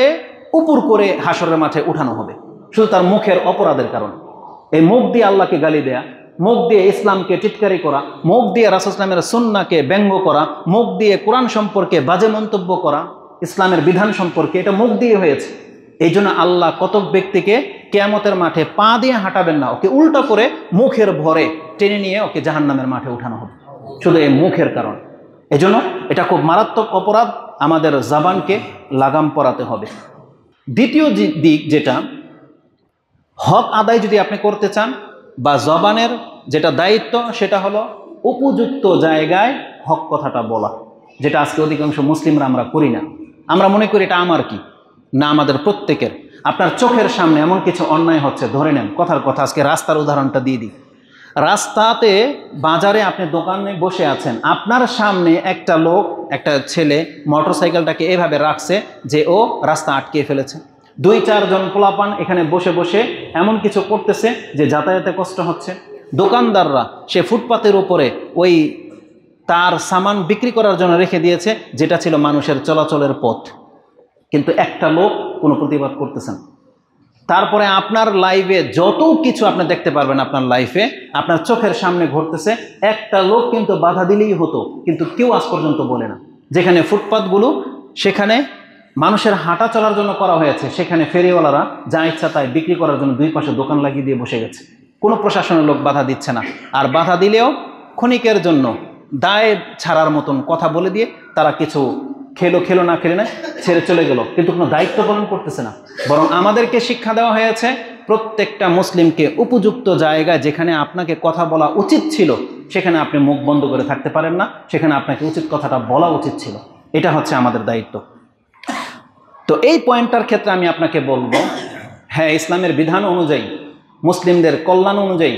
উপর করে হাসরের মাঠে উঠানো হবে, শুধু তার মুখের অপরাধের কারণে। এই মুখ দিয়ে আল্লাহকে গালি দেয়া, মুখ দিয়ে ইসলামকে টিটকারি করা, মুখ দিয়ে রাসূল সাল্লাল্লাহু আলাইহি ওয়াসাল্লামের সুন্নাহকে ব্যঙ্গ করা, মুখ দিয়ে কোরআন সম্পর্কে বাজে মন্তব্য করা, ইসলামের বিধান সম্পর্কে, এটা মুখ দিয়ে হয়েছে। এই জন্য আল্লাহ কতক ব্যক্তিকে কিয়ামতের মাঠে পা দিয়ে হাঁটাবেন না, ওকে উল্টো করে মুখের ভরে টেনে নিয়ে ওকে জাহান্নামের মাঠে উঠানো হবে, শুধু এই মুখের কারণ। এজন্য এটা খুব মারাত্মক অপরাধ, আমাদের জবানকে লাগাম পরাতে হবে। দ্বিতীয় দিক যেটা, হক আদায় যদি আপনি করতে চান বা জবানের যেটা দায়িত্ব, সেটা হলো উপযুক্ত জায়গায় হক কথাটা বলা, যেটা আজকে অধিকাংশ মুসলিমরা আমরা করি না। আমরা মনে করি এটা আমার কি না, আমাদের প্রত্যেকের। আপনার চোখের সামনে এমন কিছু অন্যায় হচ্ছে, ধরে নেন কথার কথা, আজকে রাস্তার উদাহরণটা দিয়ে দিই। রাস্তাতে বাজারে আপনি দোকানে বসে আছেন, আপনার সামনে একটা লোক, একটা ছেলে মোটরসাইকেলটাকে এভাবে রাখছে যে ও রাস্তা আটকিয়ে ফেলেছে। 2-4 জন পোলাপান এখানে বসে বসে এমন কিছু করতেছে যে যাতায়াতে কষ্ট হচ্ছে। দোকানদাররা সে ফুটপাতের উপরে ওই তার সামান বিক্রি করার জন্য রেখে দিয়েছে, যেটা ছিল মানুষের চলাচলের পথ, কিন্তু একটা লোক কোনো প্রতিবাদ করতেছেন। তারপরে আপনার লাইভে যত কিছু আপনি দেখতে পারবেন, আপনার লাইফে আপনার চোখের সামনে ঘটতেছে, একটা লোক কিন্তু বাধা দিলেই হতো, কিন্তু কেউ আজ পর্যন্ত বলে না। যেখানে ফুটপাতগুলো সেখানে মানুষের হাঁটা চলার জন্য করা হয়েছে, সেখানে ফেরিওয়ালারা যা ইচ্ছা তাই বিক্রি করার জন্য দুই পাশে দোকান লাগিয়ে দিয়ে বসে গেছে। কোনো প্রশাসনের লোক বাধা দিচ্ছে না, আর বাধা দিলেও ক্ষণিকের জন্য দায় ছাড়ার মতন কথা বলে দিয়ে তারা কিছু খেলো না খেলে না ছেড়ে চলে গেল, কিন্তু কোনো দায়িত্ব পালন করতেছে না। বরং আমাদেরকে শিক্ষা দেওয়া হয়েছে প্রত্যেকটা মুসলিমকে উপযুক্ত জায়গায় যেখানে আপনাকে কথা বলা উচিত ছিল সেখানে আপনি মুখ বন্ধ করে থাকতে পারেন না, সেখানে আপনাকে উচিত কথাটা বলা উচিত ছিল। এটা হচ্ছে আমাদের দায়িত্ব। তো এই পয়েন্টটার ক্ষেত্রে আমি আপনাকে বলবো, হ্যাঁ, ইসলামের বিধান অনুযায়ী, মুসলিমদের কল্যাণ অনুযায়ী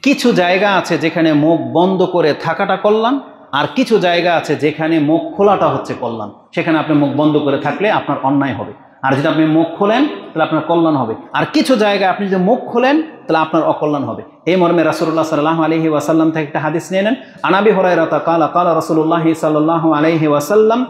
কিছু জায়গা আছে যেখানে মুখ বন্ধ করে থাকাটা কল্যাণ, আর কিছু জায়গা আছে যেখানে মুখ খোলাটা হচ্ছে কল্যাণ। সেখানে আপনি মুখ বন্ধ করে থাকলে আপনার অন্যায় হবে, আর যদি আপনি মুখ খোলেন তাহলে আপনার কল্যাণ হবে। আর কিছু জায়গায় আপনি যদি মুখ খোলেন তাহলে আপনার অকল্যাণ হবে। এই মর্মে রাসূলুল্লাহ সাল্লাল্লাহু আলাইহি ওয়াসাল্লাম থেকে একটা হাদিস নিয়ে নেন। আন আবি হুরায়রা ক্বালা ক্বালা রাসূলুল্লাহ সাল্লাল্লাহু আলাইহি ওয়াসাল্লাম,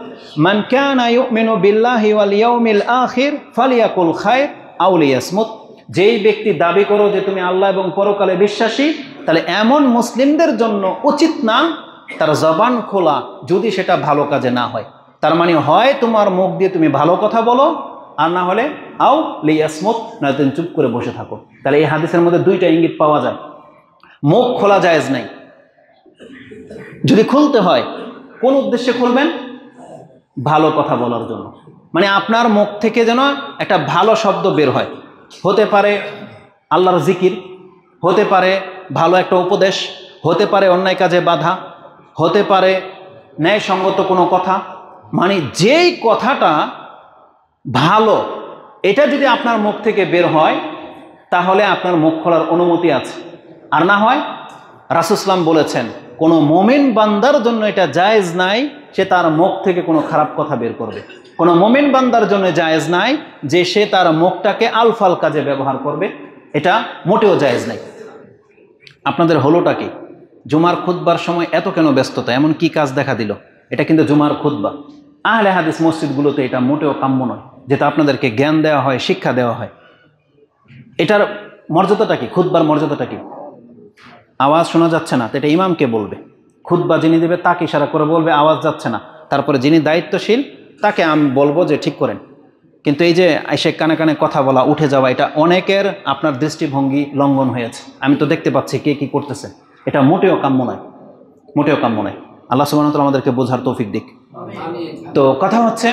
মান কানা ইউমিনু বিল্লাহি ওয়াল ইয়াউমিল আখির ফালিয়াকুল খায়র আও লিয়াসমুত। যেই ব্যক্তি দাবি করো যে তুমি আল্লাহ এবং পরকালে বিশ্বাসী, তাহলে এমন মুসলিমদের জন্য উচিত না তার জবান খোলা, যদি সেটা ভালো কাজে না হয়। তার মানে হয় তোমার মুখ দিয়ে তুমি ভালো কথা বলো, আর না হলে আও লিয়াসমুত, না তুমি চুপ করে বসে থাকো। তাহলে এই হাদিসের মধ্যে দুইটা ইঙ্গিত পাওয়া যায়। মুখ খোলা জায়েজ নাই। যদি খুলতে হয় কোন উদ্দেশ্যে খুলবেন? ভালো কথা বলার জন্য। মানে আপনার মুখ থেকে যেন একটা ভালো শব্দ বের হয়। হতে পারে আল্লাহর জিকির, হতে পারে ভালো একটা উপদেশ, হতে পারে অন্যায় কাজে বাধা, হতে পারে ন্যায়সঙ্গত কোনো কথা। মানে যেই কথাটা ভালো, এটা যদি আপনার মুখ থেকে বের হয় তাহলে আপনার মুখ খোলার অনুমতি আছে। আর না হয় রাসূল সাল্লাল্লাহু আলাইহি ওয়াসাল্লাম বলেছেন কোনো মুমিন বান্দার জন্য এটা জায়েজ নাই সে তার মুখ থেকে কোনো খারাপ কথা বের করবে। কোনো মুমিন বান্দার জন্য জায়েজ নাই যে সে তার মুখটাকে আলফাল কাজে ব্যবহার করবে, এটা মোটেও জায়েজ নাই। আপনাদের হলোটা কি? জুমার খুতবার সময় এত কেন ব্যস্ততা? এমন কি কাজ দেখা দিল? এটা কিন্তু জুমার খুতবা। আহলে হাদিস মসজিদগুলোতে এটা মোটেও কাম্য নয়, যেটা আপনাদেরকে জ্ঞান দেওয়া হয়, শিক্ষা দেওয়া হয়। এটার মর্যাদাটা কি? খুতবার মর্যাদাটা কি? আওয়াজ শোনা যাচ্ছে না, তো এটা ইমামকে বলবে। খুতবা যিনি দেবে তাকে ইশারা করে বলবে আওয়াজ যাচ্ছে না, তারপরে যিনি দায়িত্বশীল তাকে আমি বলবো যে ঠিক করেন। কিন্তু এই যে এসে কানে কানে কথা বলা, উঠে যাওয়া, এটা অনেকের আপনার দৃষ্টিভঙ্গি লঙ্ঘন হয়েছে। আমি তো দেখতে পাচ্ছি কে কি করতেছে। এটা মোটেও কাম্য নয়, মোটেও কাম্য নয়। আল্লাহ সুবহানাহু ওয়া তাআলা আমাদেরকে বোঝার তৌফিক দিক। তো কথা হচ্ছে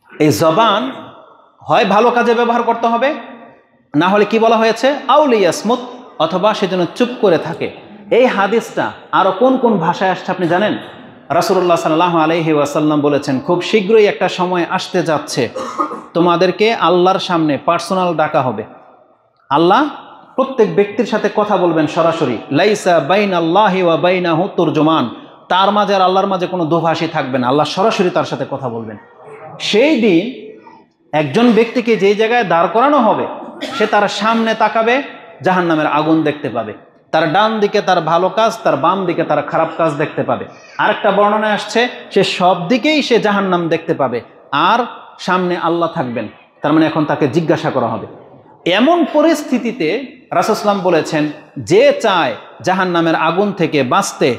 এই জবান হয় ভালো কাজে ব্যবহার করতে হবে, না হলে কি বলা হয়েছে আও লিয়াসমুত, অথবা সেজন্য চুপ করে থাকে। এই হাদিসটা আরো কোন কোন ভাষায় আসছে আপনি জানেন? রাসূলুল্লাহ সাল্লাল্লাহু আলাইহি ওয়াসাল্লাম বলেছেন খুব শীঘ্রই একটা সময় আসতে যাচ্ছে তোমাদেরকে আল্লাহর সামনে পার্সোনাল ডাকা হবে। আল্লাহ প্রত্যেক ব্যক্তির সাথে কথা বলবেন সরাসরি। লাইসা বাইনাল্লাহি ওয়া বাইনাহু তুরজুমান, তার মাঝে আর আল্লাহর মাঝে কোনো দোভাষী থাকবে না, আল্লাহ সরাসরি তার সাথে কথা বলবেন। সেই দিন একজন ব্যক্তিকে যেই জায়গায় দাঁড় করানো হবে সে তার সামনে তাকাবে, জাহান্নামের আগুন দেখতে পাবে। তার ডান দিকে তার ভালো কাজ, তার বাম দিকে তার খারাপ কাজ দেখতে পাবে। আরেকটা বর্ণনায় আসছে সে সব দিকেই সে জাহান্নাম দেখতে পাবে, আর সামনে আল্লাহ থাকবেন। তার মানে এখন তাকে জিজ্ঞাসা করা হবে। এমন পরিস্থিতিতে রাসূল সাল্লাল্লাহু আলাইহি ওয়াসাল্লাম বলেছেন যে চায় জাহান্নামের আগুন থেকে বাঁচতে,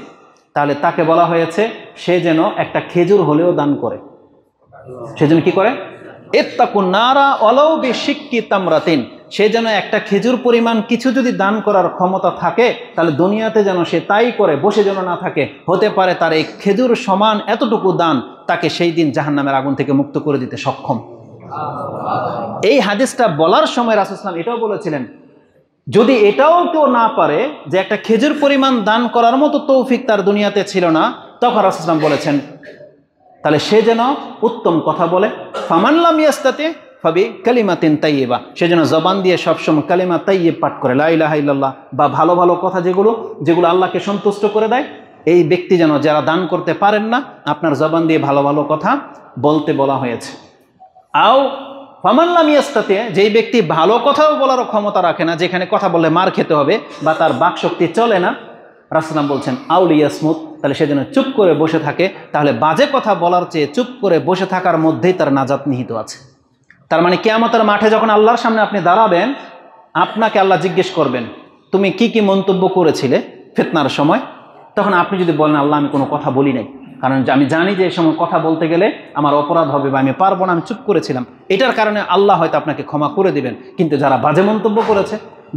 তাহলে তাকে বলা হয়েছে সে যেন একটা খেজুর হলেও দান করে। সে যেন কি করে? ইত্তাকুন নারা ওয়ালাউ বিশিক্কি তামরাতিন, সে যেন একটা খেজুর পরিমাণ কিছু যদি দান করার ক্ষমতা থাকে তাহলে দুনিয়াতে যেন সে তাই করে, বসে যেন না থাকে। হতে পারে তার এই খেজুর সমান এতটুকু দান তাকে সেই দিন জাহান্নামের আগুন থেকে মুক্ত করে দিতে সক্ষম। এই হাদিসটা বলার সময় রাসূল সাল্লাল্লাহু আলাইহি ওয়াসাল্লাম এটাও বলেছিলেন যদি এটাও কেউ না পারে যে একটা খেজুর পরিমাণ দান করার মতো তৌফিক তার দুনিয়াতে ছিল না, তখন রাসূল সাল্লাল্লাহু আলাইহি ওয়াসাল্লাম বলেছেন তাহলে সে যেন উত্তম কথা বলে। ফামান লাম ইয়াস্তাতি ফাবি কালিমাতিন তাইয়্যিবা, সে যেন জবান দিয়ে সবসময় কালিমা তাইয়্যিব পাঠ করে, লা ইলাহা ইল্লাল্লাহ, বা ভালো ভালো কথা যেগুলো আল্লাহকে সন্তুষ্ট করে দেয়। এই ব্যক্তি যেন, যারা দান করতে পারেন না, আপনার জবান দিয়ে ভালো ভালো কথা বলতে বলা হয়েছে। আও ফামান লাম ইয়াস্তাতি, যেই ব্যক্তি ভালো কথাও বলার ক্ষমতা রাখে না, যেখানে কথা বললে মার খেতে হবে বা তার বাকশক্তি চলে না, রাসূল বলছেন আও লিয়াসমুত, তাহলে সে যেন চুপ করে বসে থাকে। তাহলে বাজে কথা বলার চেয়ে চুপ করে বসে থাকার মধ্যেই তার নাজাত নিহিত আছে। তার মানে কিয়ামতের মাঠে যখন আল্লাহর সামনে আপনি দাঁড়াবেন, আপনাকে আল্লাহ জিজ্ঞেস করবেন তুমি কি কি মন্তব্য করেছিলে ফিতনার সময়। তখন আপনি যদি বলেন আল্লাহ আমি কোনো কথা বলি নাই, কারণ আমি জানি যে এই সময় কথা বলতে গেলে আমার অপরাধ হবে বা আমি পারবো না, আমি চুপ করেছিলাম, এটার কারণে আল্লাহ হয়তো আপনাকে ক্ষমা করে দিবেন। কিন্তু যারা বাজে মন্তব্য করেছে,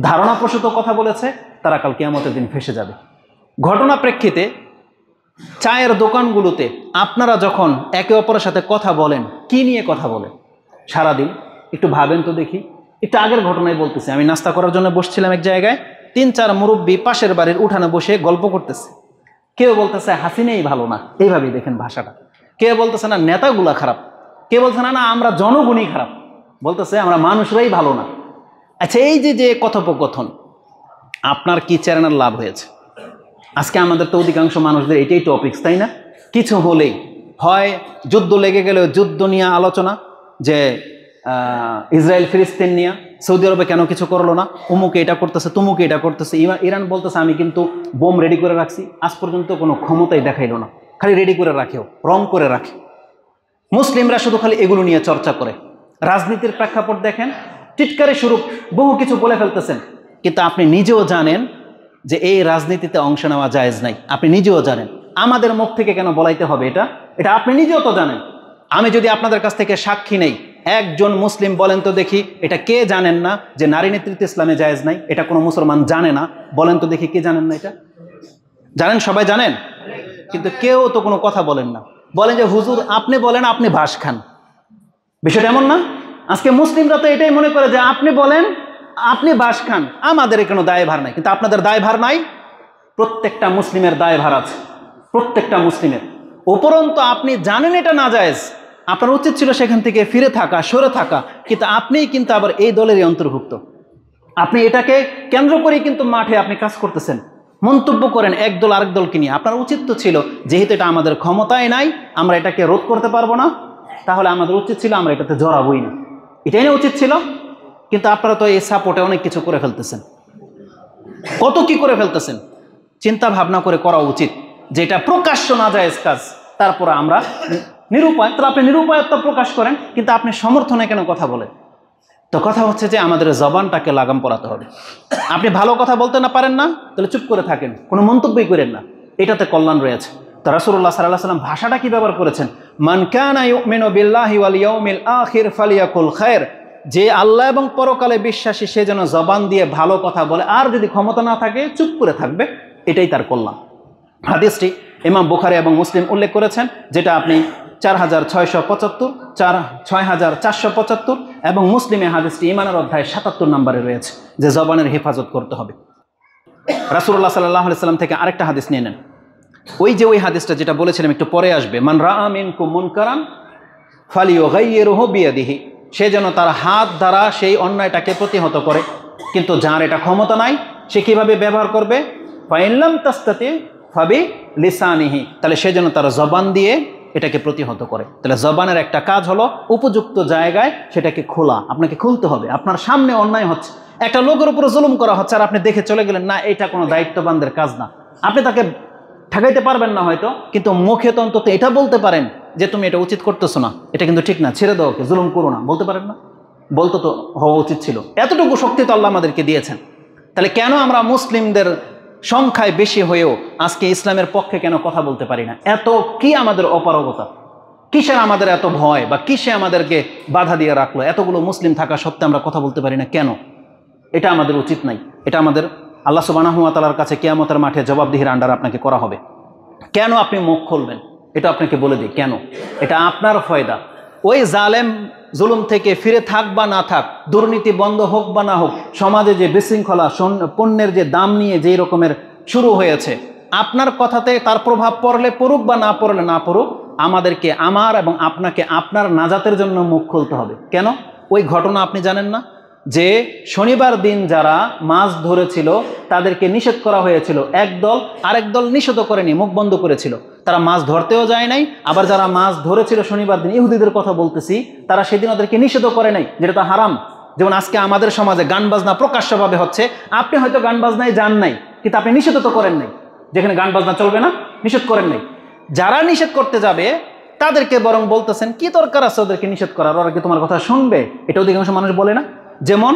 ধারণাপ্রসূত কথা বলেছে, তারা কাল কিয়ামতের দিন ফেঁসে যাবে। ঘটনা প্রেক্ষিতে চায়ের দোকানগুলোতে আপনারা যখন একে অপরের সাথে কথা বলেন, কি নিয়ে কথা বলেন সারাদিন? একটু ভাবেন তো দেখি। একটু আগের ঘটনায় বলতেছি, আমি নাস্তা করার জন্য বসছিলাম এক জায়গায়, 3-4 মুরব্বী পাশের বাড়ির উঠানে বসে গল্প করতেছে। কেউ বলতেছে হাসিনাই ভালো না, এইভাবেই দেখেন ভাষাটা। কেউ বলতেছে না নেতাগুলা খারাপ, কেউ বলছে না না আমরা জনগণই খারাপ, বলতেছে আমরা মানুষরাই ভালো না। আচ্ছা, এই যে কথোপকথন, আপনার কি চ্যানেলের লাভ হয়েছে? আজকে আমাদের তো অধিকাংশ মানুষদের এটাই টপিকস, তাই না? কিছু হলেই হয় যুদ্ধ লেগে গেলে যুদ্ধ নিয়ে আলোচনা, যে ইসরায়েল ফিলিস্তিন নিয়ে, সৌদি আরবে কেন কিছু করলো না, অমুকে এটা করতেছে, তুমুকে এটা করতেছে, ইরান বলতেছে আমি কিন্তু বোম রেডি করে রাখছি, আজ পর্যন্ত কোনো ক্ষমতাই দেখাইলো না, খালি রেডি করে রাখেও, রং করে রাখে। মুসলিমরা শুধু খালি এগুলো নিয়ে চর্চা করে। রাজনীতির প্রেক্ষাপট দেখেন, টিটকারি স্বরূপ বহু কিছু বলে ফেলতেছেন, কিন্তু আপনি নিজেও জানেন যে এই রাজনীতিতে অংশ নেওয়া জায়েজ নাই। আপনি নিজেও জানেন, আমাদের মুখ থেকে কেন বলাইতে হবে এটা আপনি নিজেও তো জানেন। আমি যদি আপনাদের কাছ থেকে সাক্ষী নেই, একজন মুসলিম বলেন তো দেখি, এটা কে জানেন না যে নারী নেতৃত্ব ইসলামে জায়েজ নাই? এটা কোনো মুসলমান জানে না, বলেন তো দেখি কে জানেন না? এটা জানেন, সবাই জানেন, কিন্তু কেউ তো কোনো কথা বলেন না। বলেন যে হুজুর আপনি বলেন, আপনি ভাস খান। বিষয়টা এমন না? আজকে মুসলিমরা তো এটাই মনে করে যে আপনি বলেন, আপনি বাস খান, আমাদের কোনো দায়ভার নাই। কিন্তু আপনাদের দায়ভার নাই, প্রত্যেকটা মুসলিমের দায়ভার আছে, প্রত্যেকটা মুসলিমের। উপরন্তু আপনি জানেন এটা নাজায়েজ, আপনার উচিত ছিল সেখান থেকে ফিরে থাকা, সরে থাকা, কিন্তু আপনিই কিন্তু আবার এই দলেরই অন্তর্ভুক্ত। আপনি এটাকে কেন্দ্র করেই কিন্তু মাঠে আপনি কাজ করতেছেন, মন্তব্য করেন এক দল আরেক দলকে নিয়ে। আপনার উচিত তো ছিল, যেহেতু এটা আমাদের ক্ষমতায় নাই, আমরা এটাকে রোধ করতে পারবো না, তাহলে আমাদের উচিত ছিল আমরা এটাতে জড়াবই না, এটাই না উচিত ছিল। কিন্তু আপনারা তো এই সাপোর্টে অনেক কিছু করে ফেলতেছেন, কত কি করে ফেলতেছেন। চিন্তা ভাবনা করে করা উচিত, যেটা প্রকাশ্য নাজায়েজ কাজ, তারপরে আমরা নিরুপায়, তাহলে আপনি নিরুপায়ত্ব প্রকাশ করেন, কিন্তু আপনি সমর্থনে কেন কথা বলেন? তো কথা হচ্ছে যে আমাদের জবানটাকে লাগাম পরাতে হবে। আপনি ভালো কথা বলতে না পারেন না, তাহলে চুপ করে থাকেন, কোনো মন্তব্যই করেন না, এটাতে কল্যাণ রয়েছে। তো রাসূলুল্লাহ সাল্লাল্লাহু আলাইহি ওয়াসাল্লাম ভাষাটা কি ব্যবহার করেছেন? মান কানা ইউমিনু বিল্লাহি ওয়াল ইয়াউমিল আখির ফালিয়াকুল খায়র, যে আল্লাহ এবং পরকালে বিশ্বাসী সে যেন জবান দিয়ে ভালো কথা বলে, আর যদি ক্ষমতা না থাকে চুপ করে থাকবে, এটাই তার কল্যাণ। হাদিসটি ইমাম বুখারী এবং মুসলিম উল্লেখ করেছেন, যেটা আপনি 4675, 6475 এবং মুসলিমে হাদিসটি ইমানের অধ্যায় 77 নম্বরে রয়েছে, যে জবানের হেফাজত করতে হবে। রাসূলুল্লাহ সাল্লাল্লাহু আলাইহি ওয়াসাল্লাম থেকে আরেকটা হাদিস নিয়ে নেন, ওই হাদিসটা যেটা বলেছিলাম একটু পরে আসবে, মান রাআ মিনকুম মুনকারান ফালিয়ুগাইয়িরহু বিয়াদিহি, সে যেন তার হাত দ্বারা সেই অন্যায়টাকে প্রতিহত করে। কিন্তু যার এটা ক্ষমতা নাই, সে কিভাবে ব্যবহার করবে? ফাইন লাম তাস্তাতি ফাবি লিসানিহি, তাহলে সে যেন তার জবান দিয়ে এটাকে প্রতিহত করে। তাহলে জবানের একটা কাজ হলো উপযুক্ত জায়গায় সেটাকে খোলা, আপনাকে খুলতে হবে। আপনার সামনে অন্যায় হচ্ছে, একটা লোকের উপর জুলুম করা হচ্ছে, আর আপনি দেখে চলে গেলেন, না এটা কোনো দায়িত্ববানদের কাজ না। আপনি তাকে ঠেকাইতে পারবেন না হয়তো, কিন্তু মুখে তো অন্তত এটা বলতে পারেন যে তুমি এটা উচিত করতেছো না, এটা কিন্তু ঠিক না, ছেড়ে দাও, জুলুম করো না, বলতে পারেন না? বলতে তো হওয়া উচিত ছিল। এতটুকু শক্তি তো আল্লাহ আমাদেরকে দিয়েছেন। তাহলে কেন আমরা মুসলিমদের সংখ্যায় বেশি হয়েও আজকে ইসলামের পক্ষে কেন কথা বলতে পারি না? এত কি আমাদের অপারগতা, কিসের আমাদের এত ভয়, বা কিসে আমাদেরকে বাধা দিয়ে রাখলো? এতগুলো মুসলিম থাকা সত্ত্বেও আমরা কথা বলতে পারি না কেন? এটা আমাদের উচিত নাই। এটা আমাদের আল্লাহ সুবহানাহু ওয়া তাআলার কাছে কিয়ামতের মাঠে জবাবদিহির আন্ডারে আপনাকে করা হবে। কেন আপনি মুখ খুলবেন? এটা আপনাকে বলে দিই কেন। এটা আপনার ফয়দা। ওই জালেম জুলুম থেকে ফিরে থাক বা না থাক, দুর্নীতি বন্ধ হোক বা না হোক, সমাজে যে বিশৃঙ্খলা, পণ্যের যে দাম নিয়ে যেই রকমের শুরু হয়েছে, আপনার কথাতে তার প্রভাব পড়লে পড়ুক বা না পড়লে না পড়ুক, আমাদেরকে, আমার এবং আপনাকে আপনার নাজাতের জন্য মুখ খুলতে হবে। কেন? ওই ঘটনা আপনি জানেন না যে শনিবার দিন যারা মাছ ধরেছিল তাদেরকে নিষেধ করা হয়েছিল, একদল আরেক দল নিষেধ করেনি, মুখ বন্ধ করেছিল, তারা মাছ ধরতেও যায় নাই। আবার যারা মাছ ধরেছিল শনিবার দিন, ইহুদিদের কথা বলতেছি, তারা সেদিন ওদেরকে নিষেধ করে নাই, যেটা তো হারাম। যেমন আজকে আমাদের সমাজে গান বাজনা প্রকাশ্যভাবে হচ্ছে, আপনি হয়তো গান বাজনায় যান নাই, কিন্তু আপনি নিষেধ তো করেন নাই, যেখানে গান বাজনা চলবে না, নিষেধ করেন নাই। যারা নিষেধ করতে যাবে তাদেরকে বরং বলতেছেন কি দরকার আছে ওদেরকে নিষেধ করার, ওরা কি তোমার কথা শুনবে? এটা অধিকাংশ মানুষ বলে না। যেমন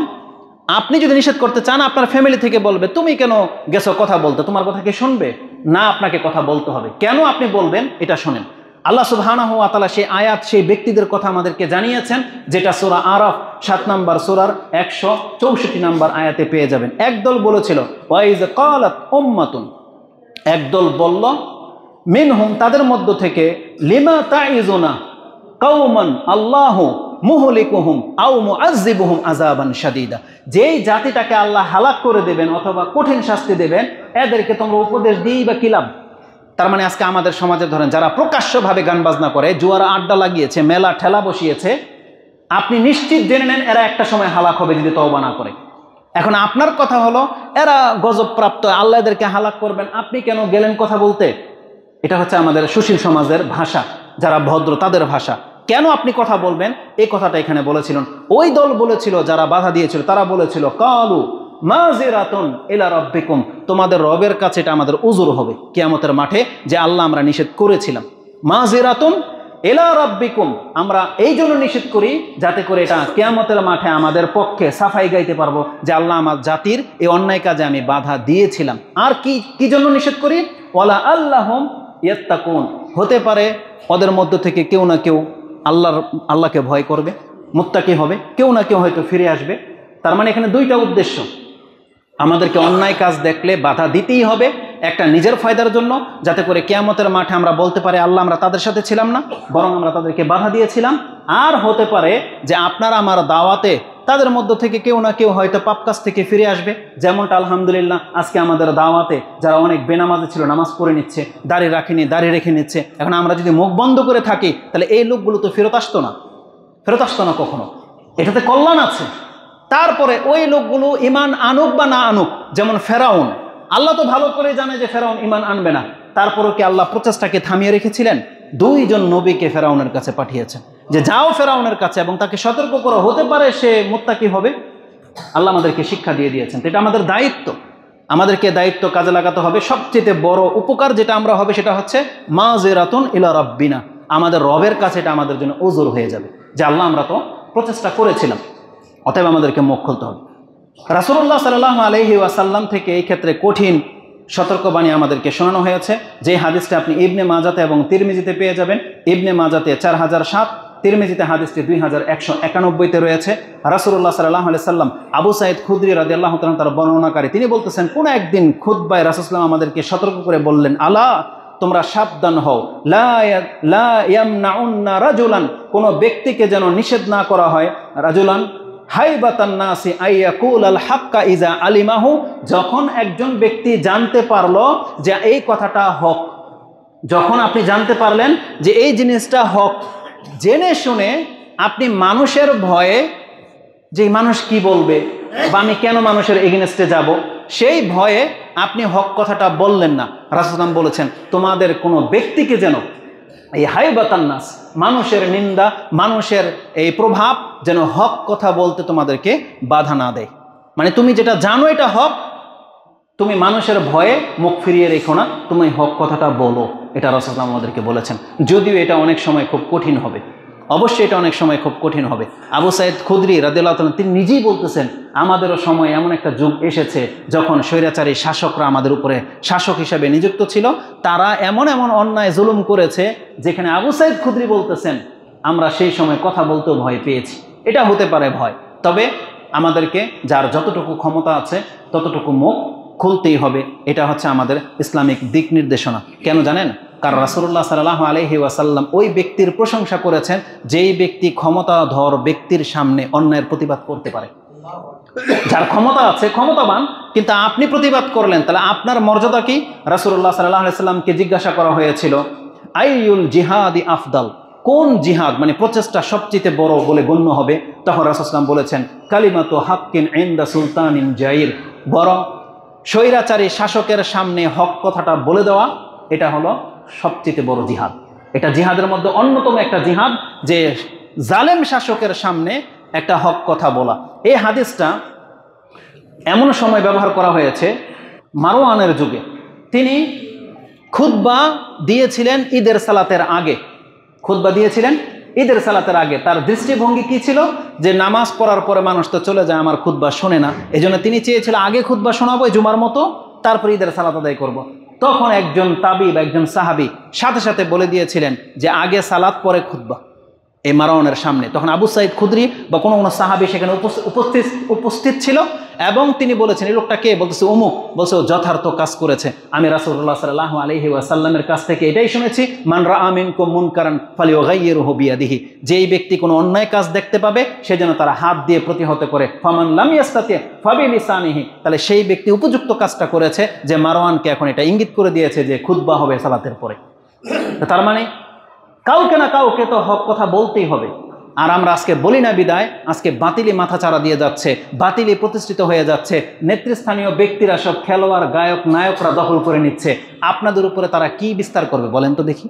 আপনি যদি নিষেধ করতে চান, আপনার ফ্যামিলি থেকে বলবে তুমি কেন গেছো কথা বলতে, তোমার কথা কি শুনবে? না, আপনাকে কথা বলতে হবে। কেন আপনি বলবেন এটা শোনেন। আল্লাহ সুবহানাহু ওয়া তাআলা সেই আয়াত, সেই ব্যক্তিদের কথা আমাদেরকে জানিয়েছেন, যেটা সূরা আরাফ 7 নম্বর সূরার 164 নম্বর আয়াতে পেয়ে যাবেন। একদল বলেছিল ওয়াইজ ক্বালাত উম্মাতুন, একদল বলল মিনহুম, তাদের মধ্য থেকে, লিমা তাইজুনা কওমান আল্লাহু মুহলিকুহুম আও মুআযযিবুহুম আযাবান শাদীদা, যেই জাতিটাকে আল্লাহ হালাক করে দেবেন অথবা কঠিন শাস্তি দেবেন, এদেরকে তোমরা উপদেশ দিই বা কি লাভ? তার মানে আজকে আমাদের সমাজে ধরেন যারা প্রকাশ্যভাবে গান বাজনা করে, জুয়ারা আড্ডা লাগিয়েছে, মেলা ঠেলা বসিয়েছে, আপনি নিশ্চিত জেনে নেন এরা একটা সময় হালাক হবে যদি তওবা না করে। এখন আপনার কথা হলো এরা গজবপ্রাপ্ত, আল্লাহ এদেরকে হালাক করবেন, আপনি কেন গেলেন কথা বলতে? এটা হচ্ছে আমাদের সুশীল সমাজের ভাষা, যারা ভদ্র তাদের ভাষা। কেন আপনি কথা বলবেন এই কথাটা এখানে বলেছিলেন। ওই দল বলেছিল, যারা বাধা দিয়েছিল তারা বলেছিল কালু মাযিরাতুন ইলা রাব্বিকুম, তোমাদের রবের কাছে এটা আমাদের উযর হবে কিয়ামতের মাঠে, যে আল্লাহ আমরা নিষেধ করেছিলাম। মাযিরাতুন ইলা রাব্বিকুম, আমরা এই জন্য নিষেধ করি যাতে করে এটা কিয়ামতের মাঠে আমাদের পক্ষে সাফাই গাইতে পারবো যে আল্লাহ আমার জাতির এই অন্যায় কাজে আমি বাধা দিয়েছিলাম। আর কি জন্য নিষেধ করি? ওয়ালা আল্লাহুম ইয়াত্তাকুন, হতে পারে ওদের মধ্য থেকে কেউ না কেউ আল্লাহকে ভয় করবে, মুত্তাকি হবে, কেউ না কেউ হয়তো ফিরে আসবে। তার মানে এখানে দুইটা উদ্দেশ্য, আমাদেরকে অন্যায় কাজ দেখলে বাধা দিতেই হবে, একটা নিজের ফায়দার জন্য, যাতে করে কিয়ামতের মাঠে আমরা বলতে পারি আল্লাহ আমরা তাদের সাথে ছিলাম না, বরং আমরা তাদেরকে বাধা দিয়েছিলাম। আর হতে পারে যে আপনার আমার দাওয়াতে তাদের মধ্য থেকে কেউ না কেউ হয়তো পাপ কাজ থেকে ফিরে আসবে। যেমনটা আলহামদুলিল্লাহ আজকে আমাদের দাওয়াতে যারা অনেক বেনামাজি ছিল নামাজ পড়ে নিচ্ছে, দাঁড়িয়ে রাখেনি দাঁড়িয়ে রেখে নিচ্ছে। এখন আমরা যদি মুখ বন্ধ করে থাকি তাহলে এই লোকগুলো তো ফেরত আসতো না কখনো, এটাতে কল্যাণ আছে। তারপরে ওই লোকগুলো ইমান আনুক বা না আনুক, যেমন ফেরাউন, আল্লাহ তো ভালো করে জানে যে ফেরাউন ইমান আনবে না, তারপরেও কি আল্লাহ প্রচেষ্টাকে থামিয়ে রেখেছিলেন? 2 জন নবীকে ফেরাউনের কাছে পাঠিয়েছেন যে যাও ফেরাউনের কাছে এবং তাকে সতর্ক করো, হতে পারে সে মুত্তাকি হবে। আল্লাহ আমাদেরকে শিক্ষা দিয়ে দিয়েছেন। তো এটা আমাদের দায়িত্ব, আমাদেরকে দায়িত্ব কাজে লাগাতে হবে। সবচেয়ে বড় উপকার যেটা আমরা হবে সেটা হচ্ছে মাযিরাতুন ইলা রাব্বিনা, আমাদের রবের কাছে এটা আমাদের জন্য উযর হয়ে যাবে যে আল্লাহ আমরা তো প্রচেষ্টা করেছিলাম, অতএব আমাদেরকে মুখ খুলতে হবে। রাসূলুল্লাহ সাল্লাল্লাহু আলাইহি ওয়াসাল্লাম থেকে এই ক্ষেত্রে কঠিন সতর্কবাণী আমাদেরকে শোনানো হয়েছে, যে হাদিসটা আপনি ইবনে মাজাতে এবং তিরমিজিতে পেয়ে যাবেন। ইবনে মাজাতে 4007, তিরমিজিতে হাদিসটি 2191-তে রয়েছে। রাসূলুল্লাহ সাল্লাল্লাহু আলাইহি সাল্লাম আবু সাঈদ খুদরি রাদিয়াল্লাহু তাআলা তার বর্ণনাকারী, তিনি বলতেছেন কোন একদিন খুতবায় রাসূল সাল্লাল্লাহু আমাদেরকে সতর্ক করে বললেন, আলা তোমরা সাবধান হও, লা ইয়ামনাউন্না রাজুলান, কোন ব্যক্তিকে যেন নিষেধ না করা হয়, রাজুলান হাইবাতান নাসি আইয়াকুল আল হাক্কা ইজা আলিমাহু, যখন একজন ব্যক্তি জানতে পারলো যে এই কথাটা হক, যখন আপনি জানতে পারলেন যে এই জিনিসটা হক, জেনে শুনে আপনি মানুষের ভয়ে, যে মানুষ কি বলবে বা আমি কেন মানুষের এগেনস্টে যাব, সেই ভয়ে আপনি হক কথাটা বললেন না। রাসূল সাল্লাল্লাহু বলেছেন তোমাদের কোনো ব্যক্তিকে যেন এই হাইবাতান নাস, মানুষের নিন্দা, মানুষের এই প্রভাব যেন হক কথা বলতে তোমাদেরকে বাধা না দেয়। মানে তুমি যেটা জানো এটা হক, তুমি মানুষের ভয়ে মুখ ফিরিয়ে রেখো না, তুমি হক কথাটা বলো। এটা রাসূল সাল্লাল্লাহু আমাদেরকে বলেছেন। যদিও এটা অনেক সময় খুব কঠিন হবে, অবশ্যই এটা অনেক সময় খুব কঠিন হবে। আবু সাঈদ খুদরি রাদিয়াল্লাহু তাআলা তিনি নিজেই বলতেছেন আমাদেরও সময় এমন একটা যুগ এসেছে যখন স্বৈরাচারী শাসকরা আমাদের উপরে শাসক হিসেবে নিযুক্ত ছিল, তারা এমন অন্যায় জুলুম করেছে যেখানে আবু সাঈদ খুদরি বলতেছেন আমরা সেই সময় কথা বলতেও ভয় পেয়েছি। এটা হতে পারে ভয়, তবে আমাদেরকে যার যতটুকু ক্ষমতা আছে ততটুকু মুখ খুলতেই হবে। এটা হচ্ছে আমাদের ইসলামিক দিক নির্দেশনা। কেন জানেন? কারণ রাসূলুল্লাহ সাল্লাল্লাহু আলাইহি ওয়াসাল্লাম ওই ব্যক্তির প্রশংসা করেছেন যেই ব্যক্তি ক্ষমতাধর ব্যক্তির সামনে অন্যায়ের প্রতিবাদ করতে পারে। যার ক্ষমতা আছে, ক্ষমতাবান, কিন্তু আপনি প্রতিবাদ করলেন, তাহলে আপনার মর্যাদা কি? রাসূলুল্লাহ সাল্লাল্লাহু আলাইহি ওয়াসাল্লামকে জিজ্ঞাসা করা হয়েছিল আইয়ুল জিহাদি আফদাল, কোন জিহাদ মানে প্রচেষ্টা সবচেয়ে বড় বলে গণ্য হবে? তখন রাসূল সাল্লাল্লাহু আলাইহি ওয়াসাল্লাম বলেছেন কালিমাতু হাক্কিন ইনদা সুলতানিন জাইর, বরং স্বৈরাচারী শাসকের সামনে হক কথাটা বলে দেওয়া, এটা হলো সবচেয়ে বড় জিহাদ। এটা জিহাদের মধ্যে অন্যতম একটা জিহাদ, যে জালেম শাসকের সামনে একটা হক কথা বলা। এই হাদিসটা এমন সময় ব্যবহার করা হয়েছে মারওয়ানের যুগে। তিনি খুতবা দিয়েছিলেন ঈদের সালাতের আগে, খুতবা দিয়েছিলেন ঈদের সালাতের আগে। তার দৃষ্টিভঙ্গি কি ছিল? যে নামাজ পড়ার পরে মানুষ তো চলে যায়, আমার খুতবা শোনে না, এজন্য তিনি চেয়েছিলেন আগে খুতবা শোনাবো জুমার মতো, তারপর ঈদের সালাত আদায় করব। তখন একজন তাবিব, একজন সাহাবি সাথে সাথে বলে দিয়েছিলেন যে আগে সালাত পরে খুতবা, এই মারওয়ানের সামনে। তখন আবু সাঈদ খুদরি বা কোনো কোনো সাহাবি সেখানে উপস্থিত ছিল এবং তিনি বলেছেন, এই লোকটা কে? বলতেছে অমুক। বলছে ও যথার্থ কাজ করেছে, আমি রাসূলুল্লাহ সাল্লাল্লাহু আলাইহি ওয়াসাল্লামের কাছ থেকে এটাই শুনেছি, মান রাআ মিনকুম মুনকারান ফালিয়ুগাইয়িরহু বিয়াদিহি, যেই ব্যক্তি কোনো অন্যায় কাজ দেখতে পাবে সে যেন তারা হাত দিয়ে প্রতিহত করে, ফামান লাম ইয়াস্তাতি ফাবিলিসানিহি, তাহলে সেই ব্যক্তি উপযুক্ত কাজটা করেছে যে মারওয়ানকে এখন এটা ইঙ্গিত করে দিয়েছে যে খুতবা হবে সালাতের পরে। তার মানে কাউকে না কাউকে তো হক কথা বলতেই হবে। আর আমরা আজকে বলি না বিদায়, আজকে বাতিলি মাথাচাড়া দিয়ে যাচ্ছে, বাতিলি প্রতিষ্ঠিত হয়ে যাচ্ছে, নেতৃস্থানীয় ব্যক্তিরা সব খেলোয়াড়, গায়ক, নায়করা দখল করে নিচ্ছে। আপনাদের উপরে তারা কি বিস্তার করবে বলেন তো দেখি?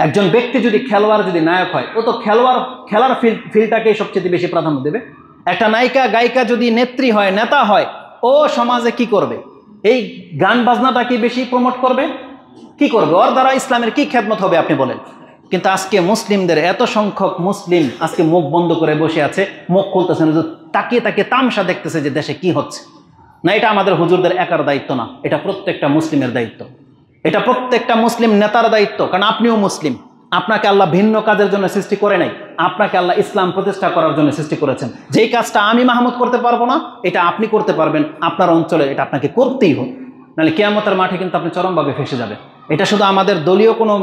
একজন ব্যক্তি যদি খেলোয়াড়, যদি নায়ক হয়, ও তো খেলার ফিল্ডটাকেই সবচেয়ে বেশি প্রাধান্য দেবে। একটা নায়িকা, গায়িকা যদি নেত্রী হয়, নেতা হয়, ও সমাজে কি করবে? এই গান বাজনাটাকে বেশি প্রমোট করবে, কি করবে? ওর দ্বারা ইসলামের কি খেদমত হবে আপনি বলেন? কিন্তু আজকে মুসলিমদের এত সংখ্যক মুসলিম আজকে মুখ বন্ধ করে বসে আছে, মুখ খুলতেছে না, তাকিয়ে তাকিয়ে তামসা দেখতেছে যে দেশে কি হচ্ছে। না, এটা আমাদের হুজুরদের একার দায়িত্ব না, এটা প্রত্যেকটা মুসলিমের দায়িত্ব, এটা প্রত্যেকটা মুসলিম নেতার দায়িত্ব। কারণ আপনিও মুসলিম, আপনাকে আল্লাহ ভিন্ন কাজের জন্য সৃষ্টি করে নাই, আপনাকে আল্লাহ ইসলাম প্রতিষ্ঠা করার জন্য সৃষ্টি করেছেন। যেই কাজটা আমি মাহমুদ করতে পারবো না, এটা আপনি করতে পারবেন আপনার অঞ্চলে, এটা আপনাকে করতেই হবে, নাহলে কিয়ামতের মাঠে কিন্তু আপনি চরমভাবে ফেঁসে যাবেন। এটা শুধু আমাদের দলীয় কোনো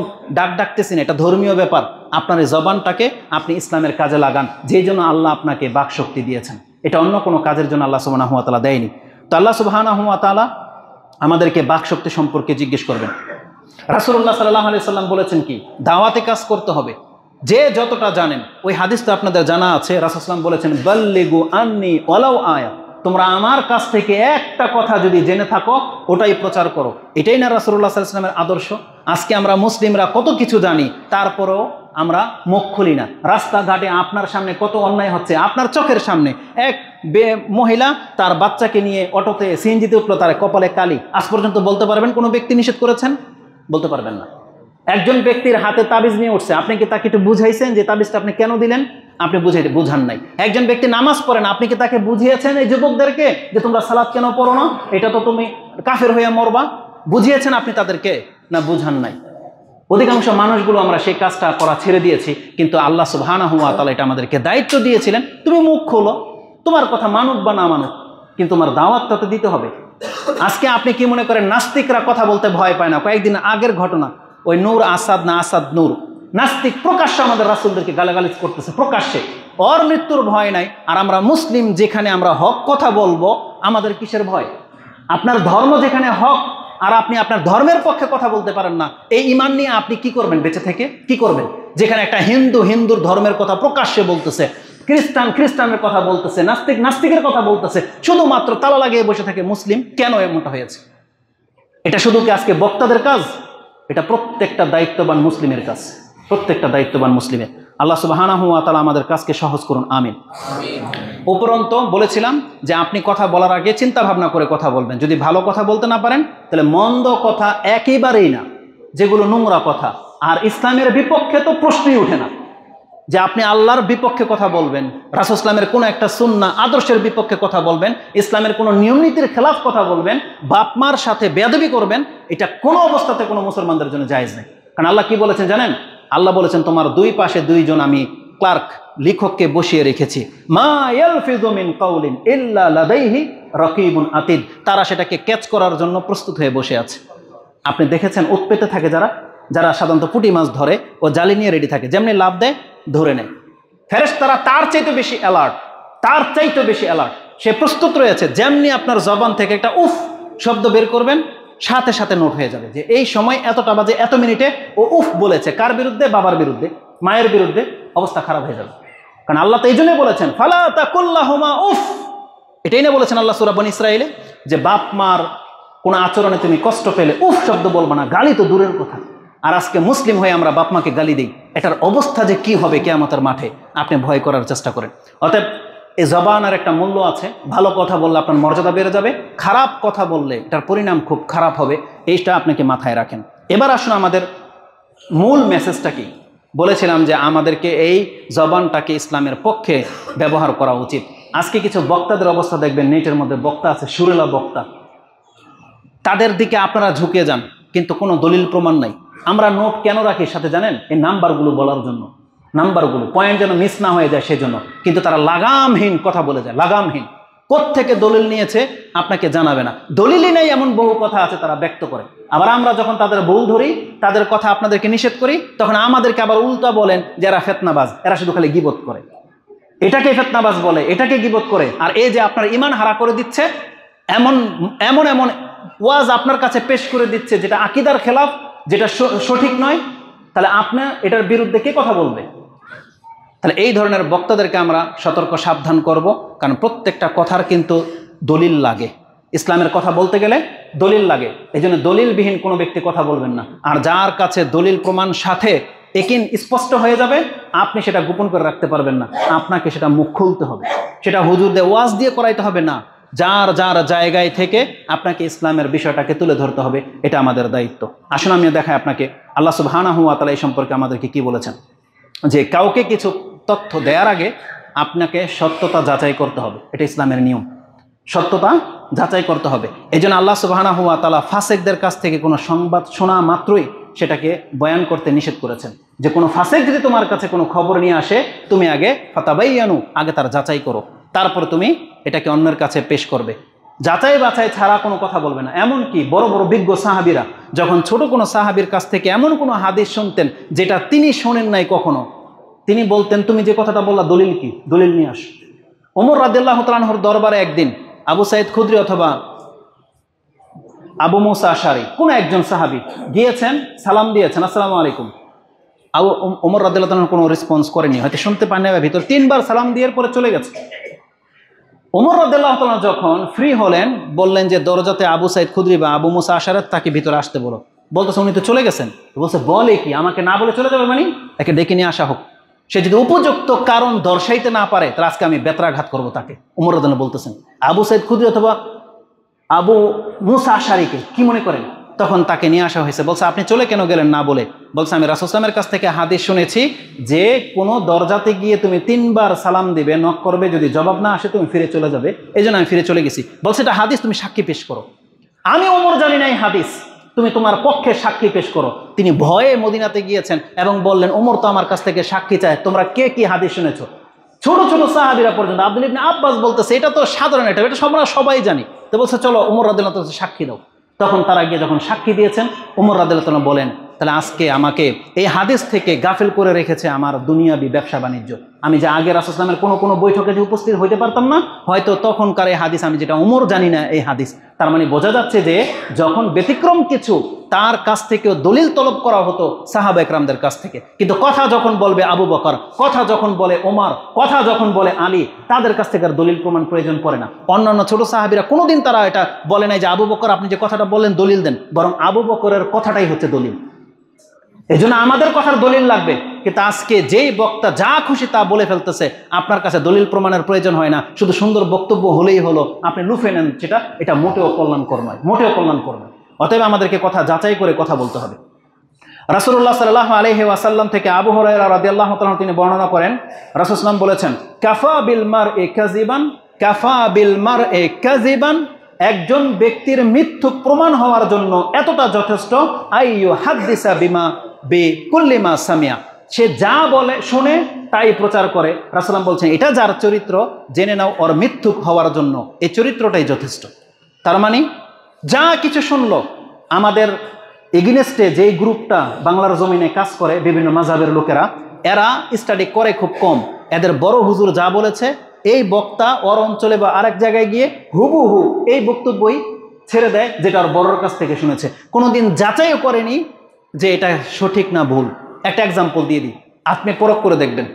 ডাকতেছি না, এটা ধর্মীয় ব্যাপার। আপনার এই জবানটাকে আপনি ইসলামের কাজে লাগান, যেই জন্য আল্লাহ আপনাকে বাকশক্তি দিয়েছেন। এটা অন্য কোনো কাজের জন্য আল্লাহ সুবহানাহু ওয়া তাআলা দেয়নি। তো আল্লাহ সুবহানাহু ওয়া তাআলা আমাদেরকে বাকশক্তি সম্পর্কে জিজ্ঞেস করবেন। রাসূলুল্লাহ সাল্লাল্লাহু আলাইহি সাল্লাম বলেছেন কি? দাওয়াতে কাজ করতে হবে, যে যতটা জানেন। ওই হাদিস তো আপনাদের জানা আছে, রাসূল সাল্লাল্লাহু আলাইহি সাল্লাম বলেছেন, বাল্লিগু আন্নি ওয়ালাউ আয়া, তোমরা আমার কাছ থেকে একটা কথা যদি জেনে থাকো ওটাই প্রচার করো। এটাই না রাসূলুল্লাহ সাল্লাল্লাহু আলাইহি ওয়াসাল্লামের আদর্শ? আজকে আমরা মুসলিমরা কত কিছু জানি, তারপরেও আমরা মুখ খুলি না। রাস্তাঘাটে আপনার সামনে কত অন্যায় হচ্ছে, আপনার চোখের সামনে। এক মহিলা তার বাচ্চাকে নিয়ে অটোতে সিএনজিতে উঠলো, তার কপালে কালি। আজ পর্যন্ত বলতে পারবেন কোনো ব্যক্তি নিষেধ করেছেন? বলতে পারবেন না। একজন ব্যক্তির হাতে তাবিজ নিয়ে উঠছে, আপনি কি তাকে একটু বুঝাইছেন যে তাবিজটা আপনি কেন দিলেন? আপনি বুঝান নাই। একজন ব্যক্তি নামাজ পড়েন, আপনি কি তাকে বুঝিয়েছেন এই যুবকদেরকে যে তোমরা সালাত কেন পড়ো না, এটা তো তুমি কাফের হয়ে মরবা? বুঝিয়েছেন আপনি তাদেরকে? না, বুঝান নাই। অধিকাংশ মানুষগুলো আমরা সেই কাজটা করা ছেড়ে দিয়েছি। কিন্তু আল্লাহ সুবহানাহু ওয়া তাআলা এটা আমাদেরকে দায়িত্ব দিয়েছিলেন, তুমি মুখ খোলো, তোমার কথা মানুক বা না মানুক, কিন্তু তোমার দাওয়াতটা তো দিতে হবে। আজকে আপনি কি মনে করেন নাস্তিকরা কথা বলতে ভয় পায় না? কয়েকদিন আগের ঘটনা, ওই নূর আসাদ না আসাদ নূর, নাস্তিক প্রকাশ্যে আমাদের রাসূলদেরকে গালাগালিজ করতেছে, প্রকাশ্যে। ওর মৃত্যুর ভয় নাই। আর আমরা মুসলিম, যেখানে আমরা হক কথা বলবো, আমাদের কিসের ভয়? আপনার ধর্ম যেখানে হক, আর আপনি আপনার ধর্মের পক্ষে কথা বলতে পারেন না, এই ঈমান নিয়ে আপনি কি করবেন বেঁচে থেকে? কি করবেন? যেখানে একটা হিন্দুর ধর্মের কথা প্রকাশ্যে বলতেছে, খ্রিস্টানের কথা বলতেছে, নাস্তিকের কথা বলতেছে, শুধুমাত্র তালা লাগিয়ে বসে থাকে মুসলিম। কেন এমনটা হয়েছে? এটা শুধু কি আজকে বক্তাদের কাজ? এটা প্রত্যেকটা দায়িত্ববান মুসলিমের কাজ, প্রত্যেকটা দায়িত্ববান মুসলিমের। আল্লাহ সুবহানাহু ওয়া তাআলা আমাদের কাজকে সহজ করুন, আমিন। উপরন্ত বলেছিলাম যে আপনি কথা বলার আগে চিন্তা ভাবনা করে কথা বলবেন। যদি ভালো কথা বলতে না পারেন, তাহলে মন্দ কথা একেবারেই না, যেগুলো নোংরা কথা। আর ইসলামের বিপক্ষে তো প্রশ্নই ওঠে না যে আপনি আল্লাহর বিপক্ষে কথা বলবেন, রাসূল ইসলামের কোনো একটা সুন্নাহ আদর্শের বিপক্ষে কথা বলবেন, ইসলামের কোনো নিয়ম নীতির খেলাফ কথা বলবেন, বাপ মার সাথে বেয়াদবি করবেন, এটা কোনো অবস্থাতে কোনো মুসলমানদের জন্য জায়েজ নেই। কারণ আল্লাহ কি বলেছেন জানেন? আল্লাহ বলেছেন, তোমার দুই পাশে দুইজন আমি ক্লার্ক, লিখককে বসিয়ে রেখেছি, মা ইয়ালফিযু মিন কাউলিন ইল্লা লাদাইহি রাকিবুন আতিদ। তারা সেটাকে ক্যাচ করার জন্য প্রস্তুত হয়ে বসে আছে। আপনি দেখেছেন উৎপেতে থাকে যারা সাধারণত পুঁটি মাছ ধরে, ও জালি নিয়ে রেডি থাকে, যেমনি লাভ দেয় ধরে নেয়। ফেরেশতারা তার চাইতে বেশি অ্যালার্ট, সে প্রস্তুত রয়েছে। যেমনি আপনার জবান থেকে একটা উফ শব্দ বের করবেন, সাথে সাথে নোট হয়ে যাবে যে এই সময় এতটা বাজে এত মিনিটে ও উফ বলেছে। কার বিরুদ্ধে? বাবার বিরুদ্ধে, মায়ের বিরুদ্ধে। অবস্থা খারাপ হয়ে যাবে। কারণ আল্লাহ তো এই জন্যই বলেছেন, ফালা তাকুল্লাহুমা উফ। এটাই না বলেছেন আল্লাহ সূরা বনী ইসরাঈলে, যে বাপ মার কোনো আচরণে তুমি কষ্ট পেলে উফ শব্দ বলবো না। গালি তো দূরের কথা। আর আজকে মুসলিম হয়ে আমরা বাপ মাকে গালি দিই। এটার অবস্থা যে কি হবে কিয়ামতের মাঠে, আপনি ভয় করার চেষ্টা করেন। অতএব এই জবানের একটা মূল্য আছে। ভালো কথা বললে আপনার মর্যাদা বেড়ে যাবে, খারাপ কথা বললে এটার পরিণাম খুব খারাপ হবে। এইটা আপনাকে মাথায় রাখেন। এবার আসুন আমাদের মূল মেসেজটা কি। বলেছিলাম যে আমাদেরকে এই জবানটাকে ইসলামের পক্ষে ব্যবহার করা উচিত। আজকে কিছু বক্তাদের অবস্থা দেখবেন, নেটের মধ্যে বক্তা আছে, সুরেলা বক্তা, তাদের দিকে আপনারা ঝুঁকে যান, কিন্তু কোনো দলিল প্রমাণ নাই। আমরা নোট কেন রাখি সাথে জানেন? এই নাম্বারগুলো বলার জন্য, নাম্বারগুলো পয়েন্ট যেন মিস না হয়ে যায় সেজন্য। কিন্তু তারা লাগামহীন কথা বলে যায়, লাগামহীন। কোত্থেকে দলিল নিয়েছে আপনাকে জানাবে না, দলিলই নেই এমন বহু কথা আছে তারা ব্যক্ত করে। আবার আমরা যখন তাদের ভুল ধরি, তাদের কথা আপনাদেরকে নিষেধ করি, তখন আমাদেরকে আবার উল্টা বলেন যে এরা ফেতনাবাজ, এরা শুধু খালি গীবত করে, এটাকে ফেতনাবাজ বলে, এটাকে গীবত করে। আর এই যে আপনার ঈমান হারা করে দিচ্ছে, এমন এমন এমন ওয়াজ আপনার কাছে পেশ করে দিচ্ছে যেটা আকীদার খেলাফ, যেটা সঠিক নয়, তাহলে আপনি এটার বিরুদ্ধে কে কথা বলবে? তাহলে এই ধরনের বক্তাদেরকে আমরা সতর্ক সাবধান করব, কারণ প্রত্যেকটা কথার কিন্তু দলিল লাগে। ইসলামের কথা বলতে গেলে দলিল লাগে, এই জন্য দলিলবিহীন কোনো ব্যক্তি কথা বলবেন না। আর যার কাছে দলিল প্রমাণ সাথে একিন স্পষ্ট হয়ে যাবে, আপনি সেটা গোপন করে রাখতে পারবেন না, আপনাকে সেটা মুখ খুলতে হবে। সেটা হুজুরদের ওয়াজ দিয়ে করাইতে হবে না, যার যার জায়গায় থেকে আপনাকে ইসলামের বিষয়টাকে তুলে ধরতে হবে, এটা আমাদের দায়িত্ব। আসুন আমি দেখাই আপনাকে আল্লাহ সুবহানাহু ওয়া তাআলা এই সম্পর্কে আমাদেরকে কি বলেছেন, যে কাউকে কিছু তথ্য দেওয়ার আগে আপনাকে সত্যতা যাচাই করতে হবে। এটা ইসলামের নিয়ম, সত্যতা যাচাই করতে হবে। এই জন্য আল্লাহ সুবহানাহু ওয়া তাআলা ফাসেকদের কাছ থেকে কোনো সংবাদ শোনা মাত্রই সেটাকে বয়ান করতে নিষেধ করেছেন, যে কোনো ফাসেক যদি তোমার কাছে কোনো খবর নিয়ে আসে, তুমি আগে ফাতাবাইয়ানু, আগে তার যাচাই করো, তারপর তুমি এটাকে অন্যের কাছে পেশ করবে। যাচাই বাছাই ছাড়া কোনো কথা বলবে না। এমনকি বড় বড় বিজ্ঞ সাহাবীরা যখন ছোট কোনো সাহাবীর কাছ থেকে এমন কোনো হাদিস শুনতেন যেটা তিনি শোনেন নাই কখনো, তিনি বলতেন, তুমি যে কথাটা বললা দলিল কি? দলিল নিয়ে আস। ওমর রাদিয়াল্লাহু তাআলা আনহুর দরবারে একদিন আবু সাঈদ খুদরি অথবা আবু মুসা আশারি কোনো একজন সাহাবী গিয়েছেন, সালাম দিয়েছেন, আসসালামু আলাইকুম। ওমর রাদিয়াল্লাহু তাআলা কোনো রেসপন্স করেনি, হয়তো শুনতে পান না, ভিতর 3 বার সালাম দিয়ে পরে চলে গেছে। ওমর রাদিয়াল্লাহু তাআলা যখন ফ্রি হলেন, বললেন যে দরজাতে আবু সাঈদ খুদরি বা আবু মুসা আশারি তাকে ভিতরে আসতে বলো। বলতেছে উনি তো চলে গেছেন। বলছে বলে কি, আমাকে না বলে চলে যাবে? মানে একে ডেকে নিয়ে আসা হোক, সে যদি উপযুক্ত কারণ দর্শাইতে না পারে তাহলে আজকে আমি বেত্রাঘাত করবো তাকে। ওমর রাদিয়াল্লাহু তাআলা বলতেছেন আবু সাঈদ খুদরি অথবা আবু মুসা আশারিকে কি মনে করেন? তখন তাকে নিয়ে আসা হয়েছে। বলছে আপনি চলে কেন গেলেন না বলে? বলছে আমি রাসূল সাল্লাল্লাহু আলাইহি ওয়াসাল্লামের কাছ থেকে হাদিস শুনেছি যে কোনো দরজাতে গিয়ে তুমি 3 বার সালাম দিবে, নক করবে, যদি জবাব না আসে তুমি ফিরে চলে যাবে, এই জন্য আমি ফিরে চলে গেছি। বলছে এটা হাদিস, তুমি সাক্ষী পেশ করো। আমি ওমর জানি না এই হাদিস, তুমি তোমার পক্ষে সাক্ষী পেশ করো। তিনি ভয়ে মদিনাতে গিয়েছেন এবং বললেন ওমর তো আমার কাছ থেকে সাক্ষী চায়, তোমরা কে কি হাদিস শুনেছো? ছোট ছোট সাহাবীরা পর্যন্ত, আব্দুল ইবনে আব্বাস বলতেছে এটা তো সাধারণ, এটা আমরা সবাই জানি। তো বলছে চলো ওমর রাদিয়াল্লাহু তাআলা সাক্ষী দাও। তখন তারা গিয়ে যখন সাক্ষী দিয়েছেন, ওমর রাদিয়াল্লাহু তাআলা বলেন তাহলে আজকে আমাকে এই হাদিস থেকে গাফিল করে রেখেছে আমার দুনিয়াবি ব্যবসা বাণিজ্য। আমি যে আগে রাসূল সাল্লাল্লাহু আলাইহি ওয়াসাল্লামের কোনো বৈঠকে যে উপস্থিত হইতে পারতাম না, হয়তো তখনকার এই হাদিস আমি যেটা ওমর জানি না এই হাদিস। তার মানে বোঝা যাচ্ছে যে যখন ব্যতিক্রম কিছু তার কাছ থেকেও দলিল তলব করা হতো সাহাবা একরামদের কাছ থেকে, কিন্তু কথা যখন বলবে আবু বকর, কথা যখন বলে ওমর, কথা যখন বলে আলী, তাদের কাছ থেকে আর দলিল প্রমাণ প্রয়োজন পড়ে না। অন্যান্য ছোট সাহাবীরা কোনোদিন তারা এটা বলে নাই যে আবু বকর আপনি যে কথাটা বললেন দলিল দেন, বরং আবু বকরের কথাটাই হচ্ছে দলিল। এই জন্য আমাদের কথার দলিল লাগবে। কিন্তু আজকে যেই বক্তা যা খুশি তা বলে ফেলতেছে, আপনার কাছে দলিল প্রমাণের প্রয়োজন হয় না, শুধু সুন্দর বক্তব্য হলেই হলো, আপনি লুফে নেন সেটা, এটা মোটেও কল্যাণকর নয়, মোটেও কল্যাণকর নয়। অতএব আমাদেরকে কথা যাচাই করে কথা বলতে হবে। রাসূলুল্লাহ সাল্লাল্লাহু আলাইহি ওয়াসাল্লাম থেকে আবু হুরায়রা রাদিয়াল্লাহু তাআলা তিনি বর্ণনা করেন, রাসূল সাল্লাল্লাহু আলাইহি বলেছেন কাফা বিল মারই কাযিবান, কাফা বিল মারই কাযিবান, একজন ব্যক্তির মিথ্যু প্রমাণ হওয়ার জন্য এতটা যথেষ্ট আইয়ু হাদিসা বিমা বিকুল্লি মা সামিয়া, সে যা বলে শুনে তাই প্রচার করে। রাসূলুল্লাহ বলছেন এটা যার চরিত্র, জেনে নাও ওর মিথ্যুক হওয়ার জন্য এই চরিত্রটাই যথেষ্ট। তার মানে যা কিছু শুনলো, আমাদের এগেইনস্টে যেই গ্রুপটা বাংলার জমিনে কাজ করে বিভিন্ন মাযহাবের লোকেরা, এরা স্টাডি করে খুব কম। এদের বড় হুজুর যা বলেছে, এই বক্তা ওর অঞ্চলে বা আরেক জায়গায় গিয়ে হুবহু এই বক্তব্যই ছেড়ে দেয় যেটা ওর বড়র কাছ থেকে শুনেছে, কোনোদিন যাচাইও করেনি যে এটা সঠিক না ভুল। একটা এক্সাম্পল দিয়ে দিই, আপনি পরখ করে দেখবেন।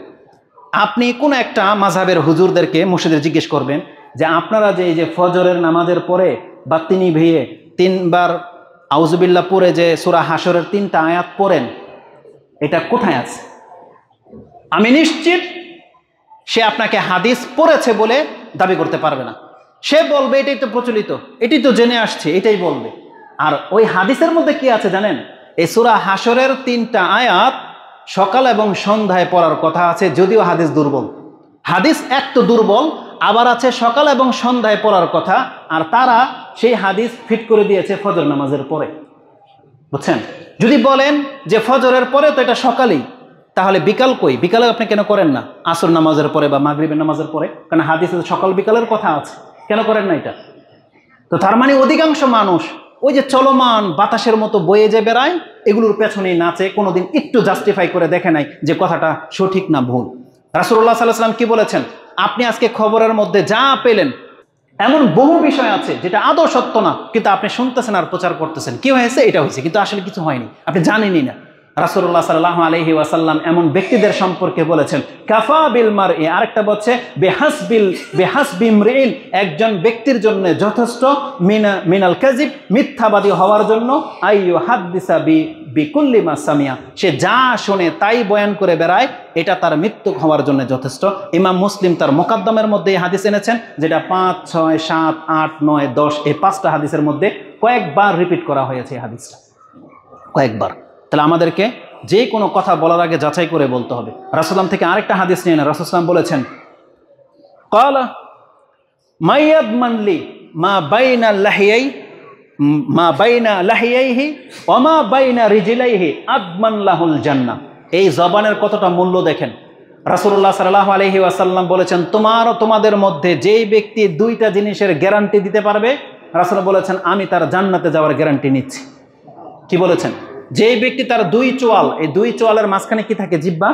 আপনি কোন একটা মাযহাবের হুজুরদেরকে, মুর্শিদের জিজ্ঞেস করবেন যে আপনারা যে এই যে ফজরের নামাজের পরে বাতি নিভিয়ে 3 বার আউযুবিল্লাহ পড়ে যে সূরা হাশরের 3টা আয়াত পড়েন, এটা কোথায় আছে? আমি নিশ্চিত সে আপনাকে হাদিস পড়েছে বলে দাবি করতে পারবে না। সে বলবে এটাই তো প্রচলিত, এটাই তো জেনে আসছে, এটাই বলবে। আর ওই হাদিসের মধ্যে কি আছে জানেন? এই সূরা হাশরের 3টা আয়াত সকাল এবং সন্ধ্যায় পড়ার কথা আছে, যদিও হাদিস দুর্বল। হাদিস এক তো দুর্বল, আবার আছে সকাল এবং সন্ধ্যায় পড়ার কথা, আর তারা সেই হাদিস ফিট করে দিয়েছে ফজর নামাজের পরে। বুঝছেন? যদি বলেন যে ফজরের পরে তো এটা সকালেই, তাহলে বিকাল কই? বিকালে আপনি কেন করেন না? আসর নামাজের পরে বা মাগরিবের নামাজের পরে, কারণ হাদিসে সকাল বিকালের কথা আছে, কেন করেন না এটা? তো তার মানে অধিকাংশ মানুষ ওই যে চলমান বাতাসের মতো বয়ে যে বেড়ায়, এগুলোর পেছনেই নাচে, কোনোদিন একটু জাস্টিফাই করে দেখে নাই যে কথাটা সঠিক না ভুল। রাসূলুল্লাহ সাল্লাল্লাহু আলাইহি ওয়াসাল্লাম কি বলেছেন? আপনি আজকে খবরের মধ্যে যা পেলেন, এমন বহু বিষয় আছে যেটা আদৌ সত্য না, কিন্তু আপনি শুনতেছেন আর প্রচার করতেছেন, কি হয়েছে, এটা হয়েছে, কিন্তু আসলে কিছু হয়নি, আপনি জানেনই না। রাসূলুল্লাহ সাল্লাল্লাহু আলাইহি ওয়াসাল্লাম এমন ব্যক্তিদের সম্পর্কে বলেছেন, কাফা বিল মারই, আরেকটা বলছে বেহাসবি ইমরিন, একজন ব্যক্তির জন্য যথেষ্ট মিনাল কাযিব, মিথ্যাবাদী হওয়ার জন্য, আইয়ু হাদিসা বিকুল্লি মা সামিয়া, সে যা শোনে তাই বয়ান করে বেড়ায়, এটা তার মৃত্যু হওয়ার জন্য যথেষ্ট। ইমাম মুসলিম তার মুকাদ্দমের মধ্যে এই হাদিস এনেছেন, যেটা 5, 6, 7, 8, 9, 10 এই 5টা হাদিসের মধ্যে কয়েকবার রিপিট করা হয়েছে এই হাদিসটা, কয়েকবার। তাহলে আমাদেরকে যে কোনো কথা বলার আগে যাচাই করে বলতে হবে। রাসূলুল্লাহ থেকে আরেকটা হাদিস নিয়ে নেন। রাসূলুল্লাহ বলেছেন, ক্বালা মাইয়াদমানলি মা বাইনা লাহিয়াইহি ওয়া মা বাইনা রিজলাইহি আদমান লাহুল জান্নাহ। এই জবানের কতটা মূল্য দেখেন। রাসূলুল্লাহ সাল্লাল্লাহু আলাইহি ওয়াসাল্লাম বলেছেন, তোমাদের মধ্যে যেই ব্যক্তি দুইটা জিনিসের গ্যারান্টি দিতে পারবে, রাসূল বলেছেন আমি তার জান্নাতে যাওয়ার গ্যারান্টি নিচ্ছি। কি বলেছেন? যেই ব্যক্তি তার দুই চোয়াল, এই দুই চোয়ালের মাঝখানে কি থাকে? জিহ্বা।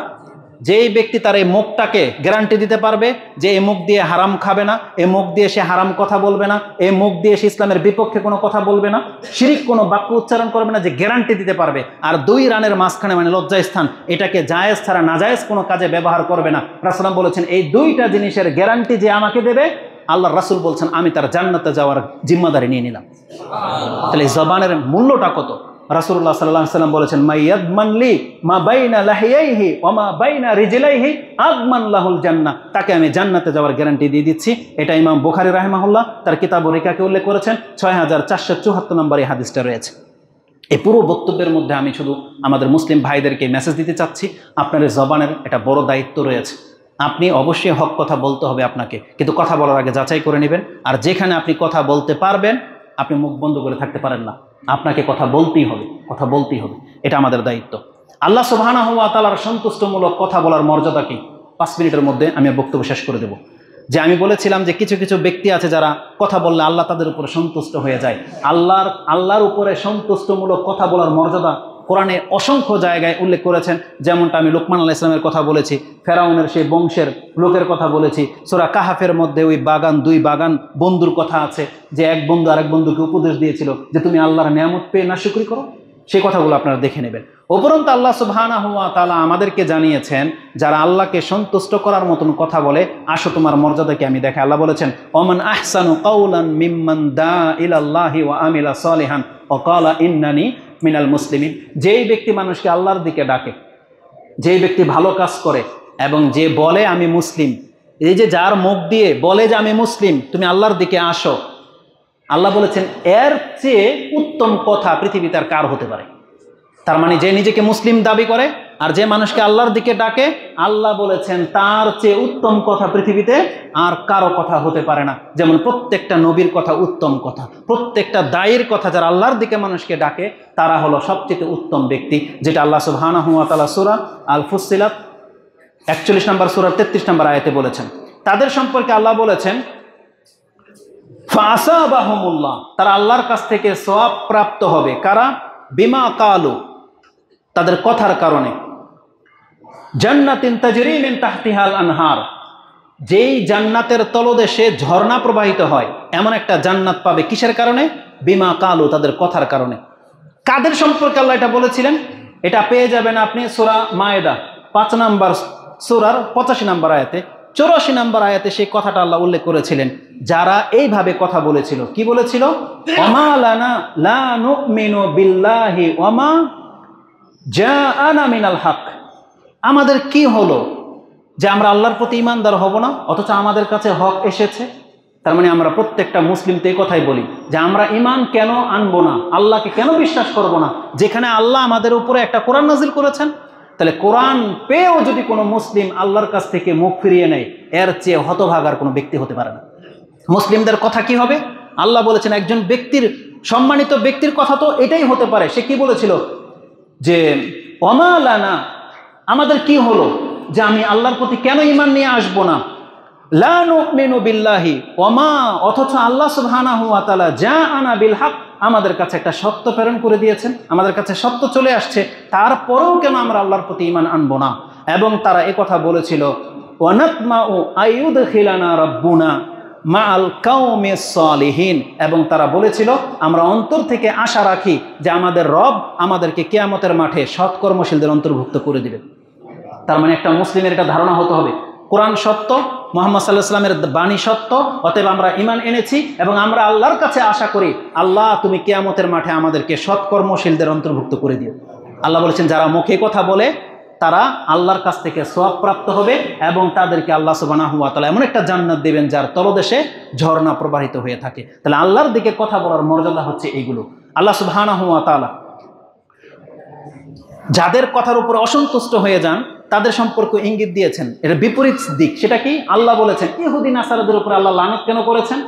যেই ব্যক্তি তার এই মুখটাকে গ্যারান্টি দিতে পারবে যে এই মুখ দিয়ে হারাম খাবে না, এই মুখ দিয়ে সে হারাম কথা বলবে না, এই মুখ দিয়ে সে ইসলামের বিপক্ষে কোনো কথা বলবে না, শিরিক কোনো বাক্য উচ্চারণ করবে না, যে গ্যারান্টি দিতে পারবে, আর দুই রানের মাঝখানে মানে লজ্জাস্থান, এটাকে জায়েজ ছাড়া নাজায়েজ কোনো কাজে ব্যবহার করবে না, রাসূল বলেছেন এই দুইটা জিনিসের গ্যারান্টি যে আমাকে দেবে, আল্লাহর রাসূল বলছেন আমি তার জান্নাতে যাওয়ার জিম্মাদারি নিয়ে নিলাম। তাহলে এই জবানের মূল্যটা কত? রাসূলুল্লাহ সাল্লাল্লাহু আলাইহি ওয়াসাল্লাম বলেছেন, মাইয়াদমানলি মা বাইনা লাহিয়াইহি ওয়া মা বাইনা রিজলাইহি আদমান লাহুল জান্নাহ, তাকে আমি জান্নাতে যাওয়ার গ্যারান্টি দিয়ে দিচ্ছি। এটা ইমাম বুখারী রাহিমাহুল্লাহ তার কিতাবুর রিকাকে উল্লেখ করেছেন, 6474 নম্বর এই হাদিসটা রয়েছে। এই পুরো বক্তব্যের মধ্যে আমি শুধু আমাদের মুসলিম ভাইদেরকে মেসেজ দিতে চাচ্ছি, আপনার এই জবানের একটা বড় দায়িত্ব রয়েছে। আপনি অবশ্যই হক কথা বলতে হবে আপনাকে, কিন্তু কথা বলার আগে যাচাই করে নেবেন। আর যেখানে আপনি কথা বলতে পারবেন, আপনি মুখ বন্ধ করে থাকতে পারেন না, আপনাকে কথা বলতেই হবে, কথা বলতেই হবে, এটা আমাদের দায়িত্ব। আল্লাহ সুবহানাহু ওয়া তাআলার সন্তুষ্টমূলক কথা বলার মর্যাদা কি? 5 মিনিটের মধ্যে আমি বক্তব্য শেষ করে দেব। যে আমি বলেছিলাম যে কিছু কিছু ব্যক্তি আছে যারা কথা বললে আল্লাহ তাদের উপরে সন্তুষ্ট হয়ে যায়। আল্লাহর উপরে সন্তুষ্টমূলক কথা বলার মর্যাদা কোরআনে অসংখ্য জায়গায় উল্লেখ করেছেন। যেমনটা আমি লোকমান আলাইহিস সালামের কথা বলেছি, ফেরাউনের সেই বংশের লোকের কথা বলেছি, সূরা কাহাফের মধ্যে ওই দুই বাগান বন্ধুর কথা আছে, যে এক বন্ধু আরেক বন্ধুকে উপদেশ দিয়েছিল যে তুমি আল্লাহর নিয়ামত পেয়ে নাশুকরি করো। সেই কথাগুলো আপনারা দেখে নেবেন। উপরন্তু আল্লাহ সুবহানাহু ওয়া তাআলা আমাদেরকে জানিয়েছেন, যারা আল্লাহকে সন্তুষ্ট করার মতন কথা বলে, আসো তোমার মর্যাদাকে আমি দেখাই। আল্লাহ বলেছেন, ওমান আহসানু কাওলান মিম্মান দা ইলাল্লাহি ওয়া আমিলা সলিহান ওয়া ক্বালা ইন্নানি মিনাল মুসলিমিন। যেই ব্যক্তি মানুষকে আল্লাহর দিকে ডাকে, যেই ব্যক্তি ভালো কাজ করে এবং যে বলে আমি মুসলিম, এই যে যার মুখ দিয়ে বলে যে আমি মুসলিম, তুমি আল্লাহর দিকে আসো, আল্লাহ বলেছেন এর চেয়ে উত্তম কথা পৃথিবীতে আর কার হতে পারে? তার মানে যে নিজেকে মুসলিম দাবি করে আর যে মানুষকে আল্লাহর দিকে ডাকে, আল্লাহ বলেছেন তার চেয়ে উত্তম কথা পৃথিবীতে আর কারো কথা হতে পারে না। যেমন প্রত্যেকটা নবীর কথা উত্তম কথা, প্রত্যেকটা দায়ীর কথা, যারা আল্লাহর দিকে মানুষকে ডাকে তারা হলো সবচেয়ে উত্তম ব্যক্তি, যেটা আল্লাহ সুবহানাহু ওয়া তাআলা সূরা আল ফুসসিলাত 41 নম্বর সূরার 33 নম্বর আয়াতে বলেছেন। তাদের সম্পর্কে আল্লাহ বলেছেন, ফাসাবাহুমুল্লাহ, তারা আল্লাহর কাছ থেকে সওয়াব প্রাপ্ত হবে। কারা? বিমা কালু, তাদের কথার কারণে। জান্নাতিন তাজরি মিন তাহতিহাল আনহার, যেই জান্নাতের তলদেশে ঝর্ণা প্রবাহিত হয়, এমন একটা জান্নাত পাবে। কিসের কারণে? বিমা কালু, তাদের কথার কারণে। কাদের সম্পর্কে আল্লাহ এটা বলেছিলেন? এটা পেয়ে যাবেন আপনি সূরা মায়েদা 5 নম্বর সূরার 85 নম্বর আয়াতে। 84 নম্বর আয়াতে সেই কথাটা আল্লাহ উল্লেখ করেছিলেন, যারা এইভাবে কথা বলেছিল। কি বলেছিল? ওমা লানা লা নুমিনু বিল্লাহি ওমা জাআনা মিনাল হক, আমাদের কি হলো যে আমরা আল্লাহর প্রতি ঈমানদার হব না, অথচ আমাদের কাছে হক এসেছে। তার মানে আমরা প্রত্যেকটা মুসলিম তো এই কথাই বলি যে আমরা ঈমান কেন আনবো না, আল্লাহকে কেন বিশ্বাস করব না, যেখানে আল্লাহ আমাদের উপরে একটা কোরআন নাজিল করেছেন। তাহলে কোরআন পেয়েও যদি কোনো মুসলিম আল্লাহর কাছ থেকে মুখ ফিরিয়ে নেয়, এর চেয়ে হতভাগার কোনো ব্যক্তি হতে পারে না। মুসলিমদের কথা কি হবে? আল্লাহ বলেছেন একজন ব্যক্তির, সম্মানিত ব্যক্তির কথা তো এটাই হতে পারে। সে কি বলেছিল যে ওমা লানা, আমাদের কি হলো যে আমি আল্লাহর প্রতি কেন ঈমান নিয়ে আসবো না? লা নুমিনু বিল্লাহি ওমা, অথচ আল্লাহ সুবহানাহু ওয়া তাআলা জাআনা বিল হক, আমাদের কাছে একটা সত্য প্রেরণ করে দিয়েছেন, আমাদের কাছে সত্য চলে আসছে, তারপরেও কেন আমরা আল্লাহর প্রতি ঈমান আনবো না? এবং তারা একথা বলেছিল ওয়ানাতমাউ আইয়ুদখিলানা রাব্বুনা মাআল কাওমিস সালিহিন, এবং তারা বলেছিল আমরা অন্তর থেকে আশা রাখি যে আমাদের রব আমাদেরকে কিয়ামতের মাঠে সৎকর্মশীলদের অন্তর্ভুক্ত করে দিবে। তার মানে একটা মুসলিমের এটা ধারণা হতে হবে কোরআন সত্য, মুহাম্মদ সাল্লাল্লাহু আলাইহি ওয়াসাল্লামের বাণী সত্য, অতএব আমরা ঈমান এনেছি এবং আমরা আল্লাহর কাছে আশা করি আল্লাহ তুমি কিয়ামতের মাঠে আমাদেরকে সৎকর্মশীলদের অন্তর্ভুক্ত করে দিও। আল্লাহ বলেছেন যারা মুখে কথা বলে তারা আল্লাহর কাছ থেকে সওয়াব প্রাপ্ত হবে এবং তাদেরকে আল্লাহ সুবহানাহু ওয়া তাআলা এমন একটা জান্নাত দেবেন যার তলদেশে ঝর্ণা প্রবাহিত হয়ে থাকে। তাহলে আল্লাহর দিকে কথা বলার মর্যাদা হচ্ছে এইগুলো। আল্লাহ সুবহানাহু ওয়া তাআলা যাদের কথার উপর অসন্তুষ্ট হয়ে যান তাদের সম্পর্কে ইঙ্গিত দিয়েছেন, এর বিপরীত দিক। সেটা কি? আল্লাহ বলেছেন ইহুদি নাসারাদের উপর আল্লাহ লানত কেন করেছেন?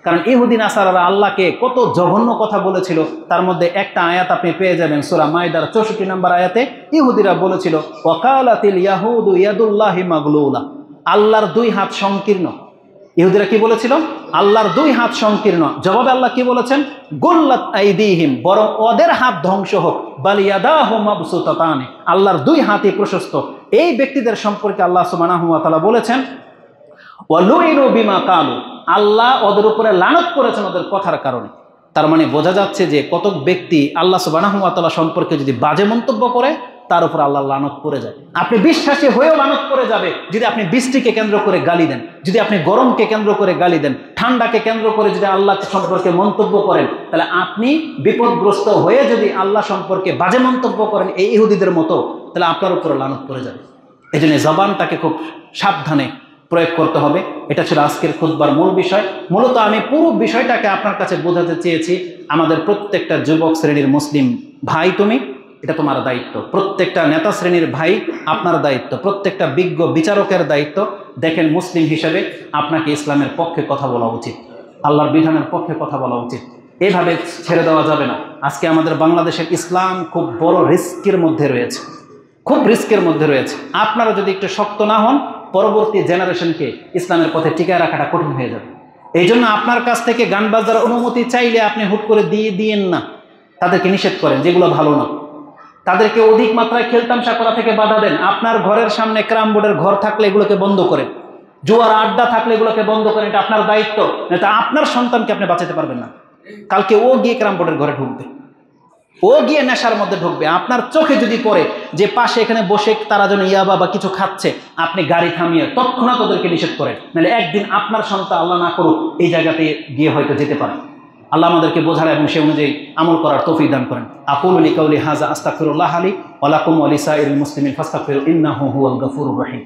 কারণ ইহুদি নাসারারা আল্লাহকে কত জঘন্য কথা বলেছিল। তার মধ্যে একটা আয়াত আপনি পেয়ে যাবেন সূরা মাইদার 64 নম্বর আয়াতে। ইহুদিরা বলেছিল ওয়াকালাতিল ইয়াহুদু ইয়াদুল্লাহি মাগলুলা, আল্লাহর দুই হাত সংকীর্ণ। ইহুদিরা কি বলেছিল? আল্লাহর দুই হাত সংকীর্ণ। জবাবে আল্লাহ কি বলেছেন? গুল্লাত আইদিহিম, বরং ওদের হাত ধ্বংস হোক। বাল ইয়াদাহু মাবসুতাতান, আল্লাহর দুই হাতই প্রশস্ত। এই ব্যক্তিদের সম্পর্কে আল্লাহ সুবহানাহু ওয়া তাআলা বলেছেন ওয়ালুইনু বিমা কালু, আল্লাহ ওদের উপরে লানত করেছেন ওদের কথার কারণে। তার মানে বোঝা যাচ্ছে যে কতক ব্যক্তি আল্লাহ সুবহানাহু ওয়া তাআলা সম্পর্কে যদি বাজে মন্তব্য করে তার উপর আল্লাহ লানত পড়ে যায়। আপনি বিশ্বাসী হয়েও লানত পড়ে যাবে যদি আপনি বৃষ্টিকে কেন্দ্র করে গালি দেন, যদি আপনি গরমকে কেন্দ্র করে গালি দেন, ঠান্ডাকে কেন্দ্র করে যদি আল্লাহ সম্পর্কে মন্তব্য করেন, তাহলে আপনি বিপদগ্রস্ত হয়ে যদি আল্লাহ সম্পর্কে বাজে মন্তব্য করেন এই ইহুদিদের মতো, তাহলে আপনার উপরে লানত পড়ে যাবে। এই জন্য জবানটাকে খুব সাবধানে প্রয়োগ করতে হবে। এটা ছিল আজকের খুতবার মূল বিষয়। মূলত আমি পুরো বিষয়টাকে আপনার কাছে বোঝাতে চেয়েছি আমাদের প্রত্যেকটা যুবক শ্রেণীর মুসলিম ভাই, তুমি এটা তোমার দায়িত্ব। প্রত্যেকটা নেতা শ্রেণীর ভাই আপনার দায়িত্ব। প্রত্যেকটা বিজ্ঞ বিচারকের দায়িত্ব। দেখেন মুসলিম হিসেবে আপনাকে ইসলামের পক্ষে কথা বলা উচিত, আল্লাহর বিধানের পক্ষে কথা বলা উচিত। এভাবে ছেড়ে দেওয়া যাবে না। আজকে আমাদের বাংলাদেশের ইসলাম খুব বড় রিস্কের মধ্যে রয়েছে, খুব রিস্কের মধ্যে রয়েছে। আপনারা যদি একটু শক্ত না হন, পরবর্তী জেনারেশনকে ইসলামের পথে টিকায় রাখাটা কঠিন হয়ে যাবে। এই জন্য আপনার কাছ থেকে গান বাজার অনুমতি চাইলে আপনি হুট করে দিয়েন না, তাদেরকে নিষেধ করেন যেগুলো ভালো না। তাদেরকে অধিক মাত্রায় খেলতামশা করা থেকে বাধা দেন। আপনার ঘরের সামনে ক্যারাম বোর্ডের ঘর থাকলে এগুলোকে বন্ধ করেন, জুয়ার আড্ডা থাকলে এগুলোকে বন্ধ করেন। এটা আপনার দায়িত্ব, এটা আপনার সন্তানকে আপনি বাঁচাতে পারবেন না। কালকে ও গিয়ে ক্যারাম বোর্ডের ঘরে ঢুকবে, ও গিয়ে নেশার মধ্যে ঢুকবে। আপনার চোখে যদি পড়ে যে পাশে এখানে বসে তারা যেন ইয়াবা বা কিছু খাচ্ছে, আপনি গাড়ি থামিয়ে তৎক্ষণাৎ ওদেরকে নিষেধ করেন, নাহলে একদিন আপনার সন্তান আল্লাহ না করুক এই জায়গাতে গিয়ে হয়তো যেতে পারে। আল্লাহ আমাদেরকে বোঝার এবং সে অনুযায়ী আমল করার তৌফিক দান করেন। আকুলু লিকাউলি হাযা আস্তাগফিরুল্লাহ লি ওয়া লাকুম ওয়া লিসাইরিল মুসলিমিন ফাস্তাগফিরু ইন্নাহু হুয়াল গফুরুর রহিম।